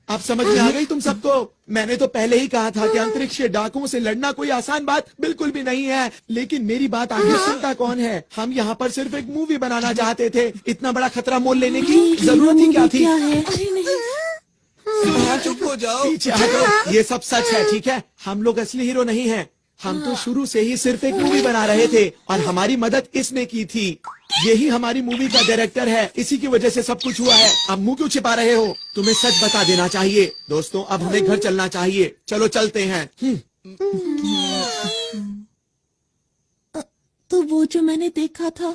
अब समझ में आ गई तुम सबको? मैंने तो पहले ही कहा था कि अंतरिक्ष के डाकुओं से लड़ना कोई आसान बात बिल्कुल भी नहीं है। लेकिन मेरी बात आखिर सुनता कौन है? हम यहाँ पर सिर्फ एक मूवी बनाना चाहते थे। इतना बड़ा खतरा मोल लेने की जरूरत ही क्या थी? अरे नहीं, चुप हो जाओ। पीछे हटो। ये सब सच है, ठीक है? हम लोग असली हीरो नहीं हैं। हम तो शुरू से ही सिर्फ एक मूवी बना रहे थे और हमारी मदद इसने की थी। यही हमारी मूवी का डायरेक्टर है, इसी की वजह से सब कुछ हुआ है। अब मुंह क्यों छिपा रहे हो? तुम्हें सच बता देना चाहिए। दोस्तों, अब हमें घर चलना चाहिए। चलो चलते हैं। तो वो जो मैंने देखा था।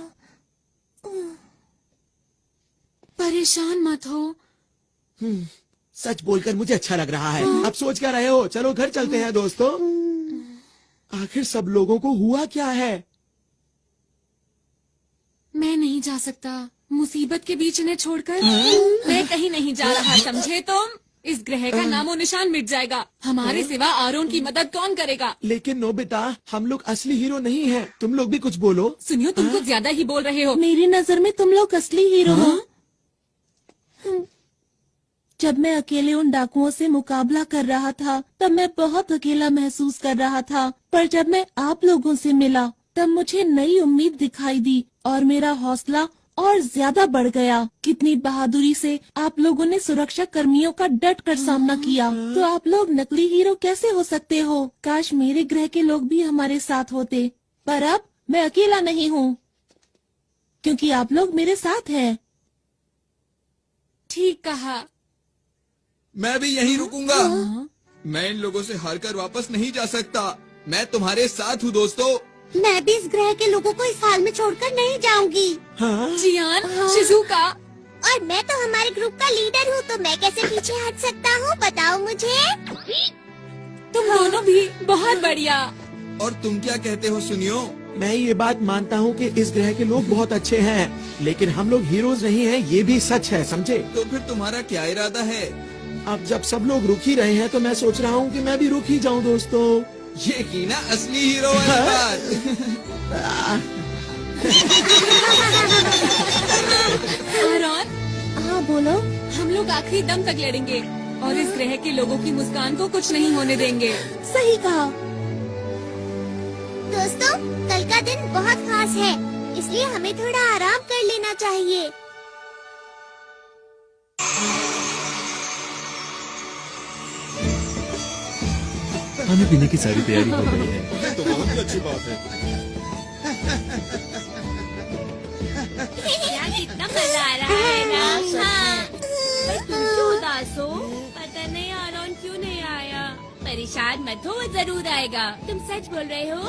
परेशान मत हो। सच बोलकर मुझे अच्छा लग रहा है। अब सोच क्या रहे हो? चलो घर चलते हैं दोस्तों। आखिर सब लोगों को हुआ क्या है? मैं नहीं जा सकता मुसीबत के बीच इन्हें छोड़कर। मैं कहीं नहीं जा रहा, समझे तुम? इस ग्रह का नामो निशान मिट जाएगा। हमारे सिवा आरोन की मदद कौन करेगा? लेकिन नोबिता, हम लोग असली हीरो नहीं हैं। तुम लोग भी कुछ बोलो। सुनियो, तुम कुछ ज्यादा ही बोल रहे हो। मेरी नजर में तुम लोग असली हीरो हो। जब मैं अकेले उन डाकुओं से मुकाबला कर रहा था, तब मैं बहुत अकेला महसूस कर रहा था। पर जब मैं आप लोगों से मिला, तब मुझे नई उम्मीद दिखाई दी और मेरा हौसला और ज्यादा बढ़ गया। कितनी बहादुरी से आप लोगों ने सुरक्षा कर्मियों का डट कर सामना किया। तो आप लोग नकली हीरो कैसे हो सकते हो? काश मेरे ग्रह के लोग भी हमारे साथ होते। पर अब मैं अकेला नहीं हूँ, क्योंकि आप लोग मेरे साथ हैं। ठीक कहा। मैं भी यहीं रुकूंगा। मैं इन लोगों से हारकर वापस नहीं जा सकता। मैं तुम्हारे साथ हूँ दोस्तों। मैं भी इस ग्रह के लोगों को इस हाल में छोड़कर नहीं जाऊंगी। जियान, शिजुका। और मैं तो हमारे ग्रुप का लीडर हूँ, तो मैं कैसे पीछे हट सकता हूँ, बताओ मुझे। तुम दोनों भी बहुत बढ़िया। और तुम क्या कहते हो सुनियो? मैं ये बात मानता हूँ कि इस ग्रह के लोग बहुत अच्छे हैं, लेकिन हम लोग हीरोज नहीं हैं, ये भी सच है, समझे? तो फिर तुम्हारा क्या इरादा है? अब जब सब लोग रुक ही रहे हैं तो मैं सोच रहा हूँ कि मैं भी रुक ही जाऊँ दोस्तों। ये की ना असली हीरो वाली बात। आरॉन, हाँ बोलो। हम लोग आखिरी दम तक लड़ेंगे और इस ग्रह के लोगों की मुस्कान को कुछ नहीं होने देंगे। सही कहा। दोस्तों, कल का दिन बहुत खास है, इसलिए हमें थोड़ा आराम कर लेना चाहिए। खाने पीने की सारी तैयारी हो गई है। ये तो बहुत ही अच्छी बात है। यार कितना मजा आ रहा है ना। हाँ। तुम क्यों उदास हो? पता नहीं आरॉन क्यों नहीं आया। परेशान मत हो, वो जरूर आएगा। तुम सच बोल रहे हो?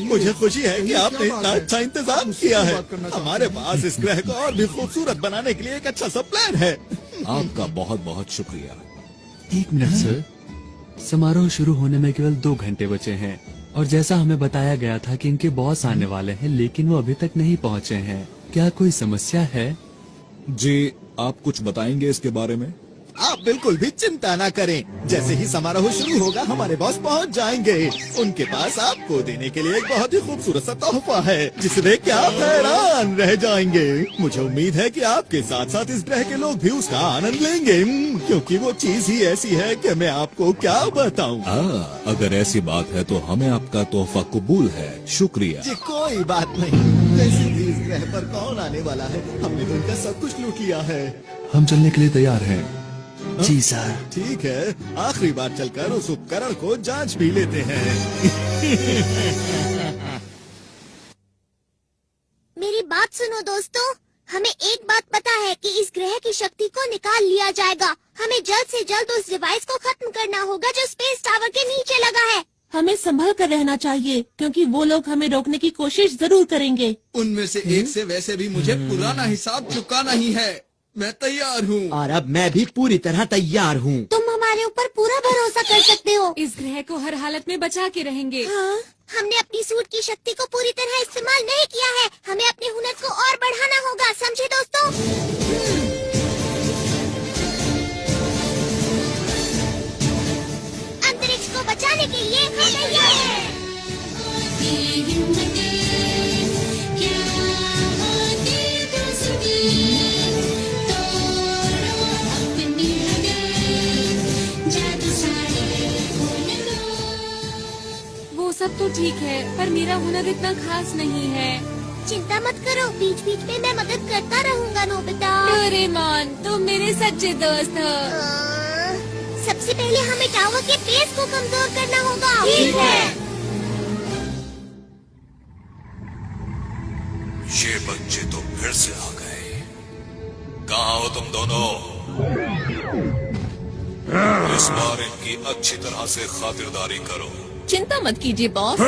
मुझे खुशी है कि आपने इतना अच्छा इंतजाम किया है। हमारे पास इस ग्रह को और भी खूबसूरत बनाने के लिए एक अच्छा सा प्लान है। आपका बहुत बहुत शुक्रिया। 1 मिनट सर, समारोह शुरू होने में केवल 2 घंटे बचे हैं और जैसा हमें बताया गया था कि इनके बॉस आने वाले हैं, लेकिन वो अभी तक नहीं पहुंचे हैं। क्या कोई समस्या है? जी, आप कुछ बताएंगे इसके बारे में? आप बिल्कुल भी चिंता ना करें। जैसे ही समारोह शुरू होगा हमारे बॉस पहुंच जाएंगे। उनके पास आपको देने के लिए एक बहुत ही खूबसूरत सा तोहफा है, जिसे देख के आप हैरान रह जाएंगे। मुझे उम्मीद है कि आपके साथ साथ इस ग्रह के लोग भी उसका आनंद लेंगे, क्योंकि वो चीज ही ऐसी है कि मैं आपको क्या बताऊं। अगर ऐसी बात है तो हमें आपका तोहफा कबूल है। शुक्रिया जी कोई बात नहीं। वैसे भी इस ग्रह पर कौन आने वाला है? हमने तो उनका सब कुछ लूट लिया है। हम चलने के लिए तैयार हैं। जी सर। ठीक है, आखिरी बार चलकर उस उपकरण को जांच भी लेते हैं। मेरी बात सुनो दोस्तों, हमें एक बात पता है कि इस ग्रह की शक्ति को निकाल लिया जाएगा। हमें जल्द से जल्द उस डिवाइस को खत्म करना होगा जो स्पेस टावर के नीचे लगा है। हमें संभल कर रहना चाहिए, क्योंकि वो लोग हमें रोकने की कोशिश जरूर करेंगे। उनमें से एक से वैसे भी मुझे पुराना हिसाब चुकाना ही है। मैं तैयार हूँ। और अब मैं भी पूरी तरह तैयार हूँ। तुम हमारे ऊपर पूरा भरोसा कर सकते हो। इस ग्रह को हर हालत में बचा के रहेंगे। हाँ, हमने अपनी सूट की शक्ति को पूरी तरह इस्तेमाल नहीं किया है। हमें अपने हुनर को और बढ़ाना होगा, समझे दोस्तों? अंतरिक्ष को बचाने के लिए हम तैयार हैं। वो सब तो ठीक है, पर मेरा हुनर इतना खास नहीं है। चिंता मत करो, बीच बीच में मैं मदद करता रहूंगा नोबिता। डोरेमोन, तुम मेरे सच्चे दोस्त हो। सबसे पहले हमें टावर के बेस को कमजोर करना होगा। ठीक है। ये बच्चे तो फिर से आ गए। कहाँ हो तुम दोनों? इस बार इनकी अच्छी तरह से खातिरदारी करो। चिंता मत कीजिए बॉस।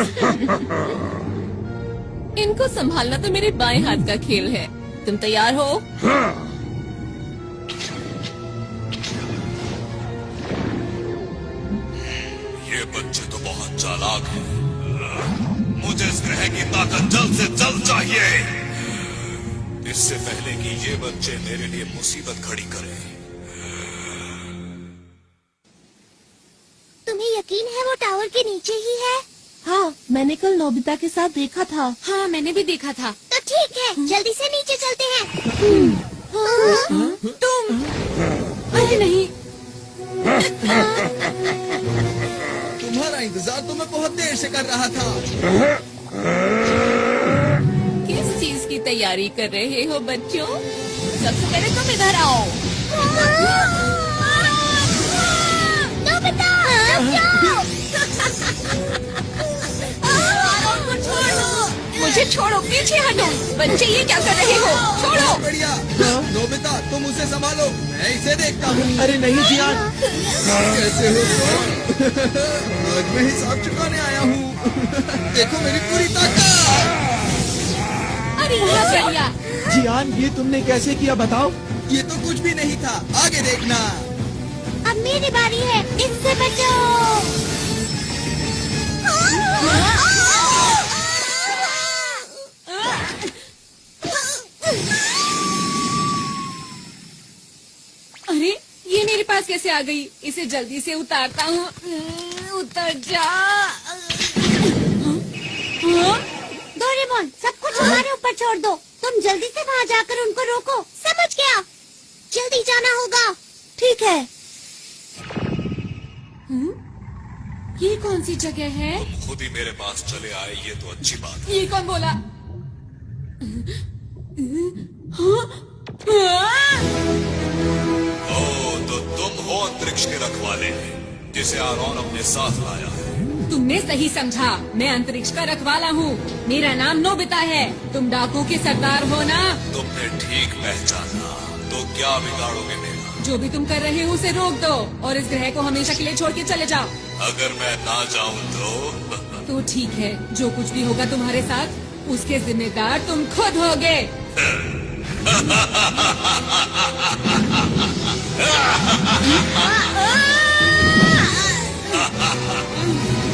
इनको संभालना तो मेरे बाएं हाथ का खेल है। तुम तैयार हो? ये बच्चे तो बहुत चालाक हैं। मुझे इस ग्रह की ताकत जल्द से जल्द चाहिए, इससे पहले कि ये बच्चे मेरे लिए मुसीबत खड़ी करें। तुम्हें यकीन है वो टावर के नीचे ही है? हाँ, मैंने कल नोबिता के साथ देखा था। हाँ, मैंने भी देखा था। तो ठीक है, जल्दी से नीचे चलते हैं। तुम? अरे नहीं। तुम्हारा इंतजार तो मैं बहुत देर से कर रहा था। किस चीज की तैयारी कर रहे हो बच्चों? सबसे पहले तुम इधर आओ। नोबिता, मुझे मुझे छोड़ो, पीछे हटो। बच्चे ये क्या कर रहे हो? छोड़ो। बढ़िया। नोबिता तुम उसे संभालो, मैं इसे देखता हूँ। अरे नहीं जियान, कैसे हो तुम? आज मैं हिसाब चुकाने आया हूँ। देखो मेरी पूरी ताकत। अरे क्या कर लिया? जियान ये तुमने कैसे किया बताओ? ये तो कुछ भी नहीं था, आगे देखना। अब मेरी बारी है, इससे बचो। अरे ये मेरे पास कैसे आ गई? इसे जल्दी से उतारता हूँ। उतर जा। डोरेमोन, सब कुछ हमारे ऊपर छोड़ दो। तुम जल्दी से वहाँ जाकर उनको रोको। समझ गया? जल्दी जाना होगा। ठीक है। ये कौन सी जगह है? खुद ही मेरे पास चले आए, ये तो अच्छी बात है। ये कौन बोला? ओ, तो तुम हो अंतरिक्ष के रखवाले, जिसे आरोन अपने साथ लाया है। तुमने सही समझा, मैं अंतरिक्ष का रखवाला हूँ। मेरा नाम नोबिता है। तुम डाकू के सरदार हो ना? तुमने ठीक पहचाना। तो क्या बिगाड़ोगे मेरा? जो भी तुम कर रहे हो उसे रोक दो और इस ग्रह को हमेशा के लिए छोड़ के चले जाओ। अगर मैं ना जाऊं तो ठीक है, जो कुछ भी होगा तुम्हारे साथ उसके जिम्मेदार तुम खुद होगे।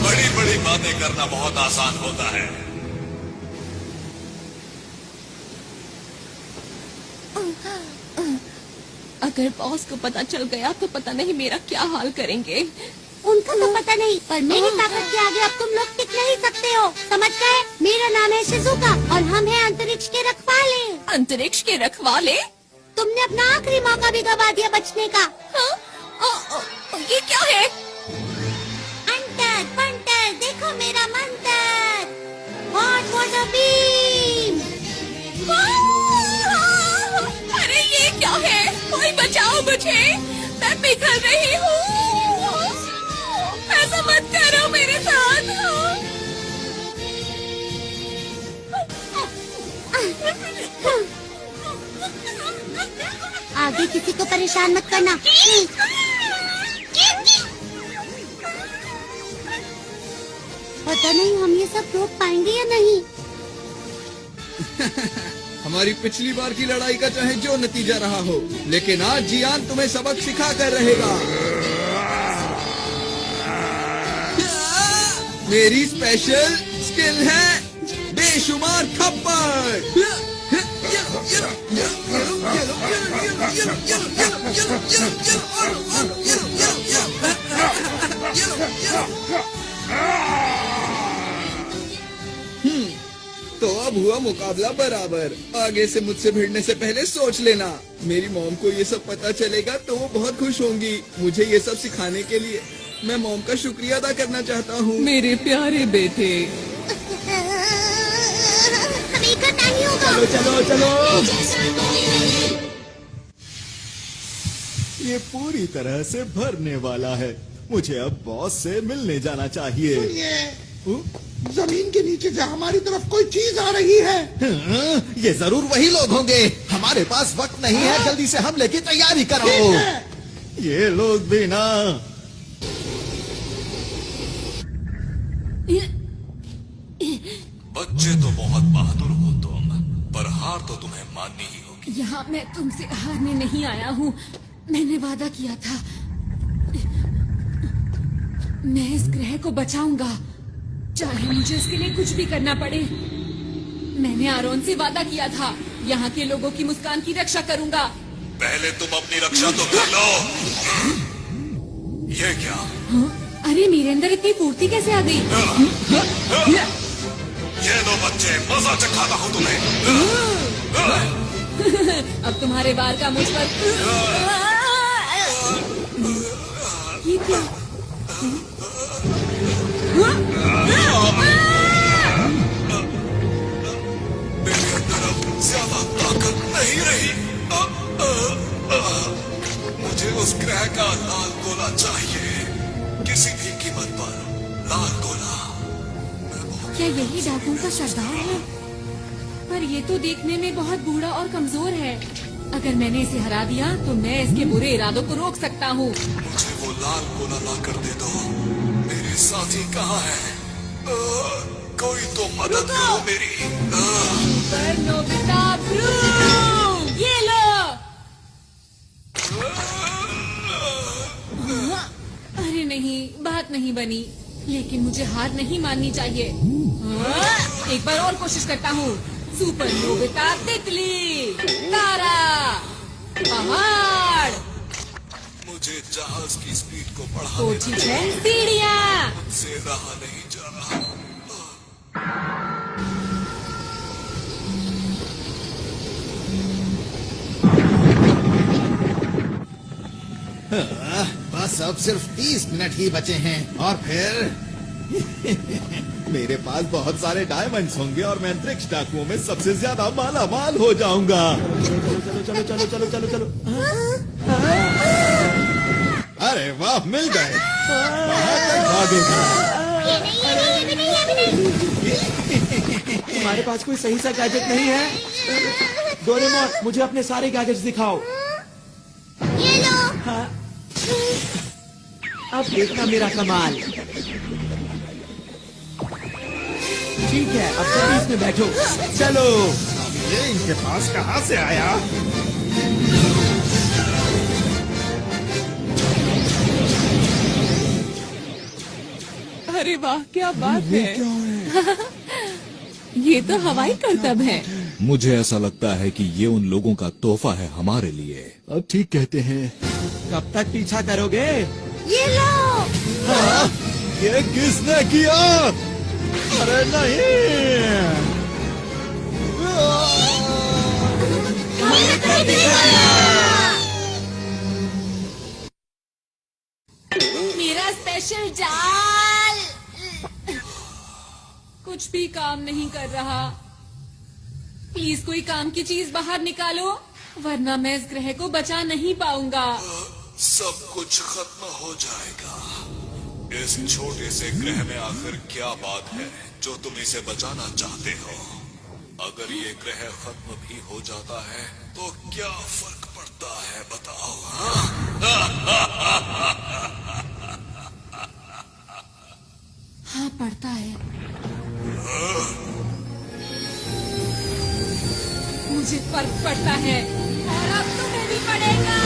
बड़ी बड़ी बातें करना बहुत आसान होता है। अगर बॉस को पता चल गया तो पता नहीं मेरा क्या हाल करेंगे। उनको तो पता नहीं, पर मेरी ताकत के आगे अब तुम लोग टिक नहीं सकते हो। समझ गए? मेरा नाम है शिजुका और हम हैं अंतरिक्ष के रखवाले। अंतरिक्ष के रखवाले? तुमने अपना आखिरी मौका भी गवा दिया बचने का। हाँ? ये क्या है? अंतर पंटर, देखो मेरा मंत्र, हॉट वाटर बीम। अरे ये क्या है? कोई बचाओ मुझे, मैं पिघल रही हूँ। ऐसा मत करो मेरे साथ। आगे किसी को परेशान मत करना। पता नहीं हम ये सब रोक पाएंगे या नहीं। हमारी पिछली बार की लड़ाई का चाहे जो नतीजा रहा हो, लेकिन आज जियान तुम्हें सबक सिखा कर रहेगा। मेरी स्पेशल स्किल है बेशुमार थप्पड़। तो अब हुआ मुकाबला बराबर। आगे से मुझसे भिड़ने से पहले सोच लेना। मेरी मॉम को ये सब पता चलेगा तो वो बहुत खुश होंगी। मुझे ये सब सिखाने के लिए मैं मॉम का शुक्रिया अदा करना चाहता हूँ। मेरे प्यारे बेटे, हमें करना ही होगा। चलो चलो चलो। ये पूरी तरह से भरने वाला है। मुझे अब बॉस से मिलने जाना चाहिए। जमीन के नीचे से हमारी तरफ कोई चीज आ रही है। ये जरूर वही लोग होंगे। हमारे पास वक्त नहीं है, जल्दी से हमले की तैयारी करो। ये लोग भी ना। बच्चे तो बहुत बहादुर हो तुम, पर हार तो तुम्हें माननी ही होगी। यहाँ मैं तुमसे हारने नहीं आया हूँ। मैंने वादा किया था, मैं इस ग्रह को बचाऊंगा, चाहे मुझे इसके लिए कुछ भी करना पड़े। मैंने आरोन से वादा किया था, यहाँ के लोगों की मुस्कान की रक्षा करूंगा। पहले तुम अपनी रक्षा तो कर लो। ये क्या? हाँ? अरे मेरे अंदर इतनी फुर्ती कैसे आ गई? ये दो बच्चे, मजा चखाता हूँ तुम्हें। अब तुम्हारे बार का मुझ पर ये क्या? मेरे अंदर अब ज्यादा ताकत नहीं रही। मुझे उस ग्रह का लाल गोला चाहिए, किसी भी कीमत पर। लाल गोला। क्या यही डाकुओं का सरदार है? पर ये तो देखने में बहुत बूढ़ा और कमजोर है। अगर मैंने इसे हरा दिया तो मैं इसके बुरे इरादों को रोक सकता हूँ। मुझे वो लाल गोला ला कर दे दो। मेरे साथी कहाँ है? कोई तो मदद करो मेरी। पर नोबिता ब्रू, ये लो। अरे नहीं, बात नहीं बनी, लेकिन मुझे हार नहीं माननी चाहिए। एक बार और कोशिश करता हूँ। सुपर नोबिता तितली, तारा, पहाड़। मुझे जहाज की स्पीड को बढ़ाने तो ठीक है, सीढ़ियाँ। से रहा नहीं जा रहा। बस अब सिर्फ 30 मिनट ही बचे हैं और फिर मेरे पास बहुत सारे डायमंड्स होंगे और मैं अंतरिक्ष डाकुओं में सबसे ज्यादा माला माल हो जाऊंगा। चलो चलो चलो चलो चलो चलो। अरे वाह, मिल गए। भागेगा। तुम्हारे पास कोई सही सा गैजेट नहीं है? डोरेमोन, मुझे अपने सारे गैजेट्स दिखाओ। ये लो। हाँ। अब देखना मेरा कमाल। ठीक है, अब जल्दी इसमें बैठो। चलो। ये इनके पास कहाँ से आया? अरे वाह, क्या बात है। ये तो हवाई करतब है। मुझे ऐसा लगता है कि ये उन लोगों का तोहफा है हमारे लिए। अब ठीक कहते हैं। कब तक पीछा करोगे? ये लो। हाँ, ये किसने किया? अरे नहीं। मेरा स्पेशल जाल कुछ भी काम नहीं कर रहा। प्लीज कोई काम की चीज बाहर निकालो, वरना मैं इस ग्रह को बचा नहीं पाऊंगा। सब कुछ खत्म हो जाएगा। इस छोटे से ग्रह में आखिर क्या बात है जो तुम इसे बचाना चाहते हो? अगर ये ग्रह खत्म भी हो जाता है तो क्या फर्क पड़ता है, बताओ? हाँ, पड़ता है। मुझे फर्क पड़ता है और अब तुम्हें भी पड़ेगा।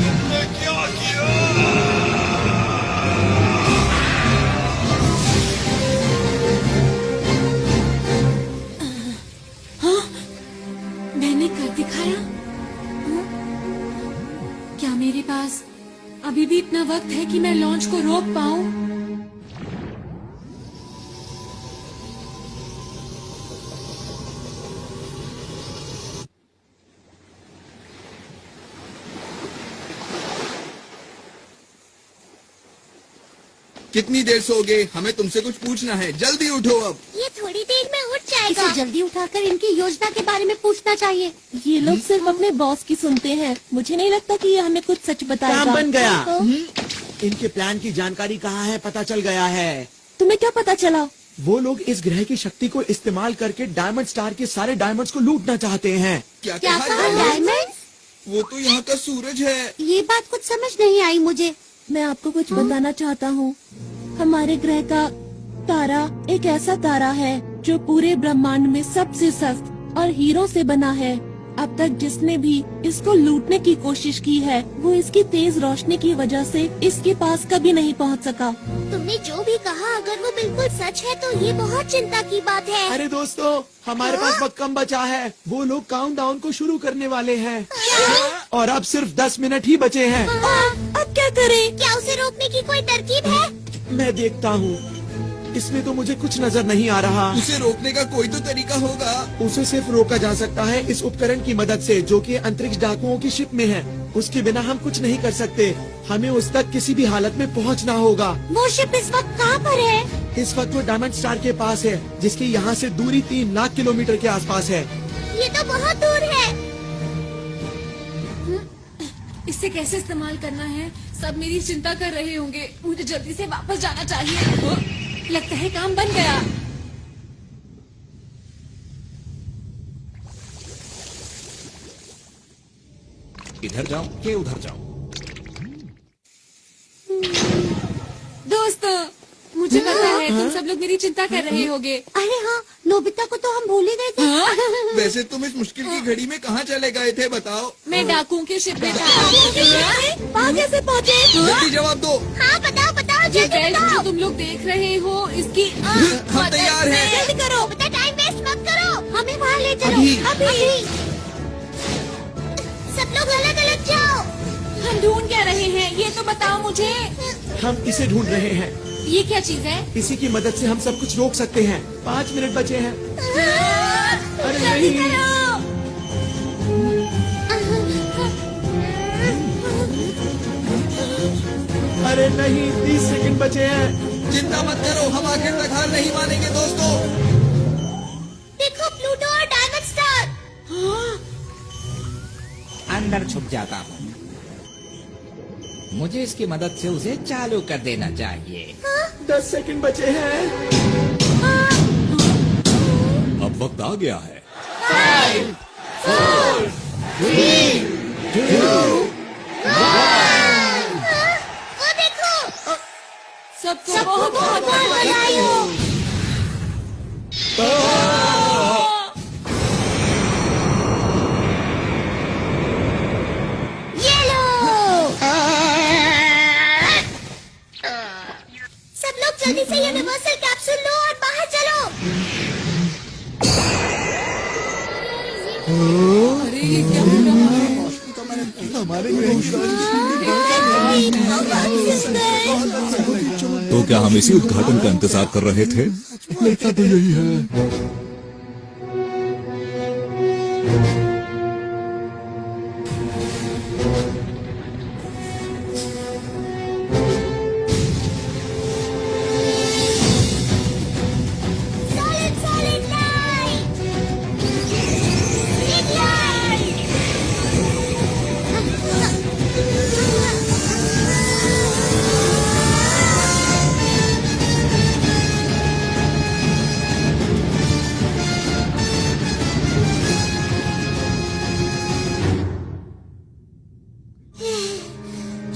तुमने क्या किया? हाँ, मैंने कर दिखाया। हाँ? क्या मेरे पास अभी भी इतना वक्त है कि मैं लॉन्च को रोक पाऊं? कितनी देर सोगे? हमें तुमसे कुछ पूछना है, जल्दी उठो अब। ये थोड़ी देर में उठ जाएगा। इसे जल्दी उठाकर इनकी योजना के बारे में पूछना चाहिए। ये लोग सिर्फ अपने बॉस की सुनते हैं। मुझे नहीं लगता कि ये हमें कुछ सच बताएगा। काम बन गया। तो? इनके प्लान की जानकारी कहाँ है, पता चल गया है। तुम्हें क्या पता चला? वो लोग इस ग्रह की शक्ति को इस्तेमाल करके डायमंड स्टार के सारे डायमंड्स को लूटना चाहते हैं। क्या क्या कहा? डायमंड? वो तो यहाँ का सूरज है। ये बात कुछ समझ नहीं आई मुझे। मैं आपको कुछ बताना चाहता हूँ। हमारे ग्रह का तारा एक ऐसा तारा है जो पूरे ब्रह्मांड में सबसे सख्त और हीरो से बना है। अब तक जिसने भी इसको लूटने की कोशिश की है वो इसकी तेज रोशनी की वजह से इसके पास कभी नहीं पहुंच सका। तुमने जो भी कहा अगर वो बिल्कुल सच है तो ये बहुत चिंता की बात है। अरे दोस्तों, हमारे पास वक्त कम बचा है। वो लोग काउंटडाउन को शुरू करने वाले हैं और अब सिर्फ 10 मिनट ही बचे हैं। अब क्या करें? क्या उसे रोकने की कोई तरकीब है? मैं देखता हूँ। इसमें तो मुझे कुछ नजर नहीं आ रहा। उसे रोकने का कोई तो तरीका होगा। उसे सिर्फ रोका जा सकता है इस उपकरण की मदद से जो कि अंतरिक्ष डाकुओं की शिप में है। उसके बिना हम कुछ नहीं कर सकते। हमें उस तक किसी भी हालत में पहुंचना होगा। वो शिप इस वक्त कहाँ पर है? इस वक्त वो डायमंड स्टार के पास है, जिसकी यहाँ से दूरी 3 लाख किलोमीटर के आसपास है। ये तो बहुत दूर है। इस इसे कैसे इस्तेमाल करना है, सब मेरी चिंता कर रहे होंगे। मुझे जल्दी से वापस जाना चाहिए। लगता है काम बन गया। इधर जाओ कि उधर जाओ? दोस्तों, मुझे पता है तुम सब लोग मेरी चिंता कर रहे होगे। अरे हाँ, नोबिता को तो हम भूल ही गए थे। वैसे तुम इस मुश्किल की घड़ी में कहाँ चले गए थे बताओ? मैं डाकुओं के शिप में था। वहाँ कैसे पहुँचे? जल्दी जवाब दो। हाँ बताओ बताओ ये जल्दी बेल्ट बताओ। जो तुम लोग देख रहे हो, इसकी हम तैयार हैं। जल्दी करो, बेटा टाइम वेस्ट मत करो, हमें वहाँ ले चलो अभी। अभी। सब लोग अलग अलग जाओ। हम ढूंढ क्या रहे हैं, ये तो बताओ मुझे। हम इसे ढूंढ रहे हैं। ये क्या चीज है? इसी की मदद से हम सब कुछ रोक सकते हैं। 5 मिनट बचे हैं। अरे जल्दी नहीं। करो। अरे नहीं, 30 सेकंड बचे हैं। चिंता मत करो, हम आखिर तक हार नहीं मानेंगे दोस्तों। देखो प्लूटो और डायमंड स्टार। अंदर छुप जाता हूँ। मुझे इसकी मदद से उसे चालू कर देना चाहिए। 10 सेकंड बचे हैं। अब वक्त आ गया है। 5, 4, 3, 2, 1। वो देखो। सबको बहुत बहुत बधाई हो। ये लो। सब लोग जल्दी से यूनिवर्सल कैप्सूल लो और बाहर चलो। अरे ये क्या हो रहा है? हमारे तो क्या हम इसी उद्घाटन का इंतजार कर रहे थे? लगता तो यही है। Solid, solid light. Big light.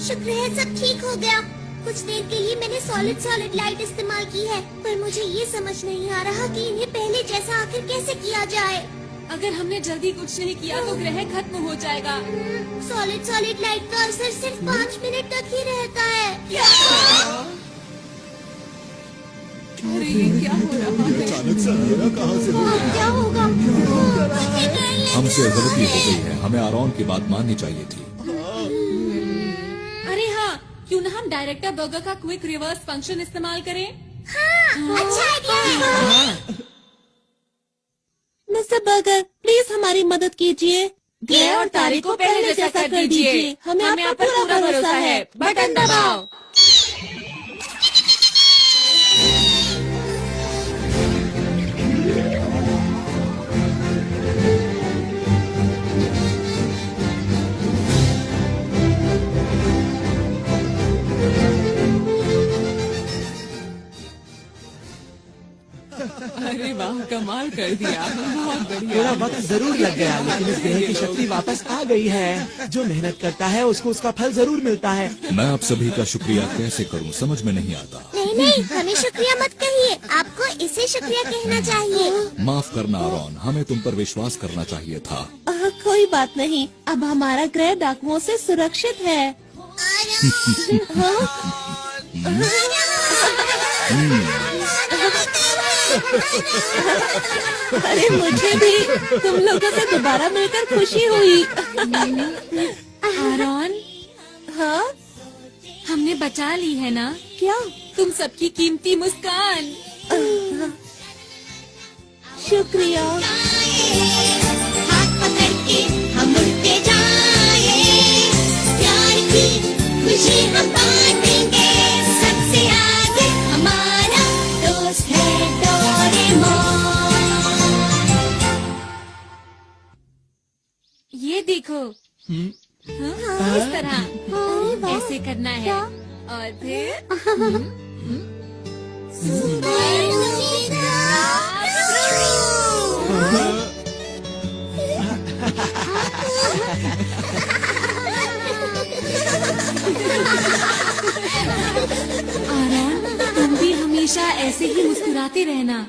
शुक्र है सब ठीक हो गया। कुछ देर के लिए मैंने सॉलिड लाइट इस्तेमाल की है, पर मुझे ये समझ नहीं आ रहा कि इन्हें पहले जैसा आखिर कैसे किया जाए। अगर हमने जल्दी कुछ नहीं किया तो ग्रह खत्म हो जाएगा। सॉलिड लाइट का असर सिर्फ 5 मिनट तक ही रहता है। अरे ये क्या हो रहा है? अचानक से अंधेरा कहाँ से हो गया? क्या होगा? हमसे गलती हो गई है, हमें आरोन की बात माननी चाहिए थी। अरे हाँ, क्यों ना हम डायरेक्टर बर्गर का क्विक रिवर्स फंक्शन इस्तेमाल करें? हाँ, अच्छा आइडिया है। मिस्टर बर्गर, प्लीज हमारी मदद कीजिए। ग्रह और तारे को पहले जैसा कर दीजिए। हमें आप पर पूरा भरोसा है। बटन दबाओ। अरे वाह, कमाल कर दिया, बहुत बढ़िया। थोड़ा वक्त जरूर लग गया, लेकिन इस ग्रह की शक्ति वापस आ गई है। जो मेहनत करता है उसको उसका फल जरूर मिलता है। मैं आप सभी का शुक्रिया कैसे करूं, समझ में नहीं आता। नहीं, हमें शुक्रिया मत कहिए, आपको इसे शुक्रिया कहना चाहिए। माफ करना आरोन, हमें तुम पर विश्वास करना चाहिए था। कोई बात नहीं, अब हमारा ग्रह डाकुओं से सुरक्षित है। अरे मुझे भी तुम लोगों से दोबारा मिलकर खुशी हुई। आरोन, हाँ, हमने बचा ली है ना? क्या? तुम सबकी कीमती मुस्कान। शुक्रिया। हाथ पकड़ के हम उड़ते जाए, प्यार की खुशी हम बांटेंगे, सबसे आगे हमारा दोस्त है डोरेमोन। ये देखो। हाँ, इस तरह। ऐसे करना है और फिर आरोन, तुम भी हमेशा ऐसे ही मुस्कुराते रहना।